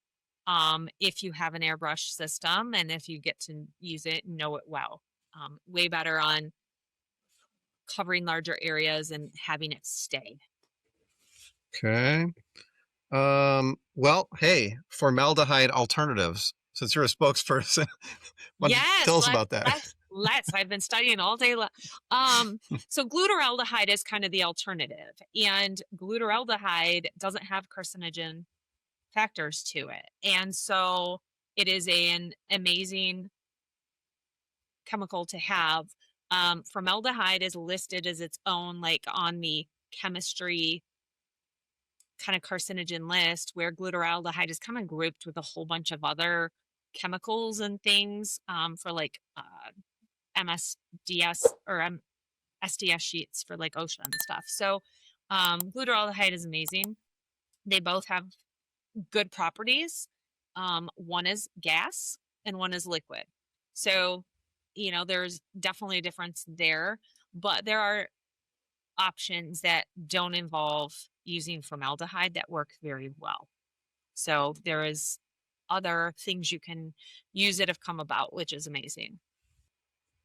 Speaker 1: If you have an airbrush system and if you get to use it and know it well. Way better on covering larger areas and having it stay.
Speaker 2: Okay. Well, hey, formaldehyde alternatives. Since you're a spokesperson,
Speaker 1: Yes,
Speaker 2: tell us about that.
Speaker 1: let's. I've been studying all day. So glutaraldehyde is kind of the alternative, and glutaraldehyde doesn't have carcinogen factors to it, and so it is an amazing chemical to have. Formaldehyde is listed as its own, like on the chemistry kind of carcinogen list, where glutaraldehyde is kind of grouped with a whole bunch of other chemicals and things for like MSDS or SDS sheets for like OSHA and stuff. So glutaraldehyde is amazing. They both have good properties. One is gas and one is liquid. So, there's definitely a difference there, but there are options that don't involve using formaldehyde that work very well. So there is other things you can use that have come about, which is amazing.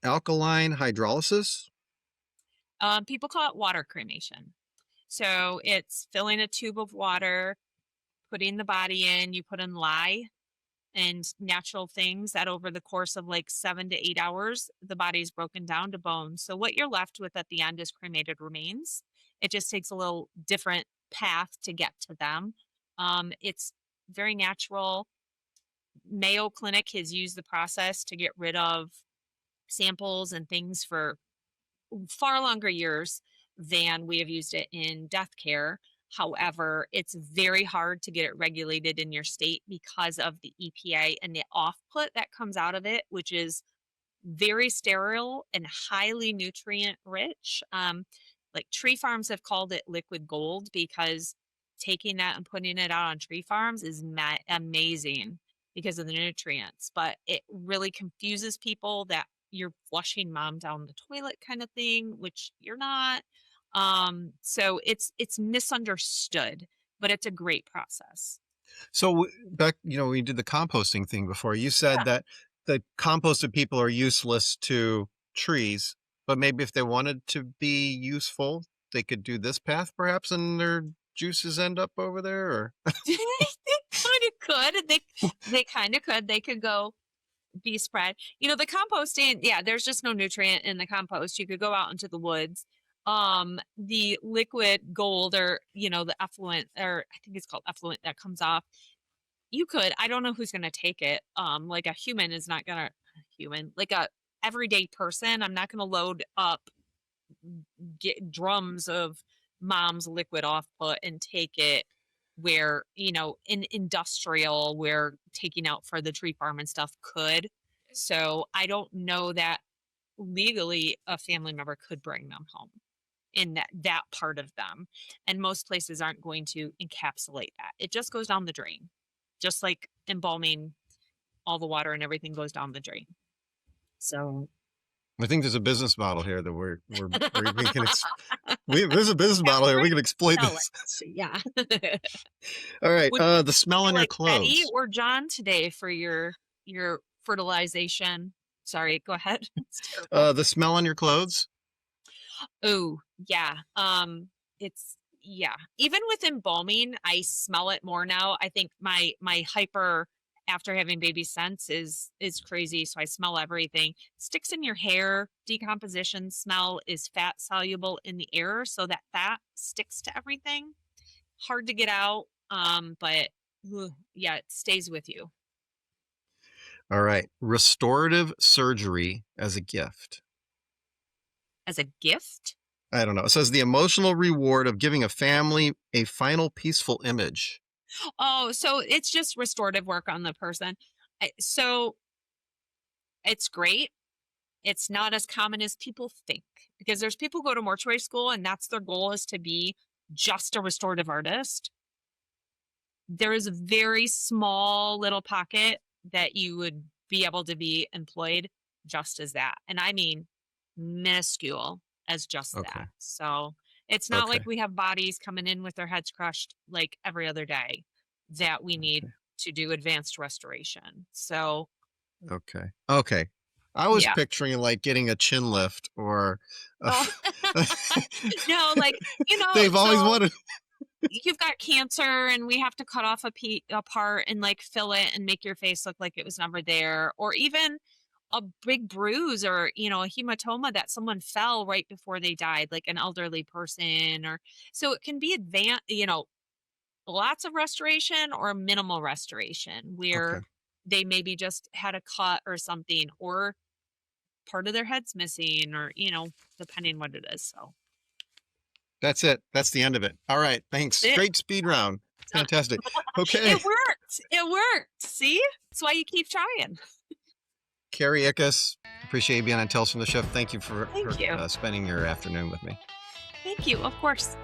Speaker 2: Alkaline hydrolysis.
Speaker 1: People call it water cremation. So it's filling a tube of water, putting the body in, you put in lye and natural things that over the course of like 7 to 8 hours, the body's broken down to bone. So what you're left with at the end is cremated remains. It just takes a little different path to get to them. It's very natural. Mayo Clinic has used the process to get rid of samples and things for far longer years than we have used it in death care. However, it's very hard to get it regulated in your state because of the EPA and the offput that comes out of it, which is very sterile and highly nutrient rich. Like tree farms have called it liquid gold because taking that and putting it out on tree farms is amazing because of the nutrients. But it really confuses people that you're flushing mom down the toilet kind of thing, which you're not. So it's misunderstood, but it's a great process.
Speaker 2: So back, we did the composting thing before. You said
Speaker 1: Yeah.
Speaker 2: that the composted people are useless to trees, but maybe if they wanted to be useful, they could do this path perhaps, and their juices end up over there. Or
Speaker 1: They kind of could. They kind of could. They could go be spread. The composting, yeah, there's just no nutrient in the compost. You could go out into the woods. The liquid gold or, the effluent, or I think it's called effluent that comes off. You could, I don't know who's going to take it. Like a human is not going to, like a everyday person, I'm not going to load up get drums of mom's liquid offput and take it where, in industrial, where taking out for the tree farm and stuff could. So I don't know that legally a family member could bring them home in that part of them. And most places aren't going to encapsulate that. It just goes down the drain, just like embalming, all the water and everything goes down the drain. So
Speaker 2: I think there's a business model here that there's a business model here. We can exploit
Speaker 1: sell
Speaker 2: this.
Speaker 1: it. Yeah.
Speaker 2: All right.
Speaker 1: Would you
Speaker 2: The smell
Speaker 1: feel
Speaker 2: on your
Speaker 1: like Betty
Speaker 2: clothes.
Speaker 1: or John today for your fertilization? Sorry, go ahead. It's terrible.
Speaker 2: The smell on your clothes.
Speaker 1: Oh, yeah. It's yeah. Even with embalming, I smell it more now. I think my hyper after having baby sense is crazy, so I smell everything. Sticks in your hair, decomposition smell is fat soluble in the air, so that fat sticks to everything. Hard to get out, but yeah, it stays with you
Speaker 2: All right. Restorative surgery as a gift.
Speaker 1: as a gift.
Speaker 2: I don't know. It says the emotional reward of giving a family a final peaceful image.
Speaker 1: Oh, so it's just restorative work on the person. So it's great. It's not as common as people think because there's people who go to mortuary school and that's their goal is to be just a restorative artist. There is a very small little pocket that you would be able to be employed just as that. And I mean minuscule as just
Speaker 2: Okay.
Speaker 1: that. So it's not like we have bodies coming in with their heads crushed like every other day that we need to do advanced restoration. So
Speaker 2: Okay. I was
Speaker 1: yeah.
Speaker 2: picturing like getting a chin lift or
Speaker 1: Oh. No, like,
Speaker 2: they've always
Speaker 1: so
Speaker 2: wanted.
Speaker 1: you've got cancer and we have to cut off a part and like fill it and make your face look like it was never there, or even a big bruise or a hematoma that someone fell right before they died, like an elderly person. Or so it can be advanced, lots of restoration or minimal restoration
Speaker 2: Okay.
Speaker 1: where they maybe just had a cut or something, or part of their head's missing, or depending what it is. So
Speaker 2: That's it. That's the end of it. All right. Thanks.
Speaker 1: it,
Speaker 2: Great speed round. Fantastic. Okay.
Speaker 1: It worked. See, that's why you keep trying.
Speaker 2: Kari Ickes, appreciate you being on Tales from the Shift. Thank you for
Speaker 1: Thank you.
Speaker 2: spending your afternoon with me.
Speaker 1: Thank you. Of course.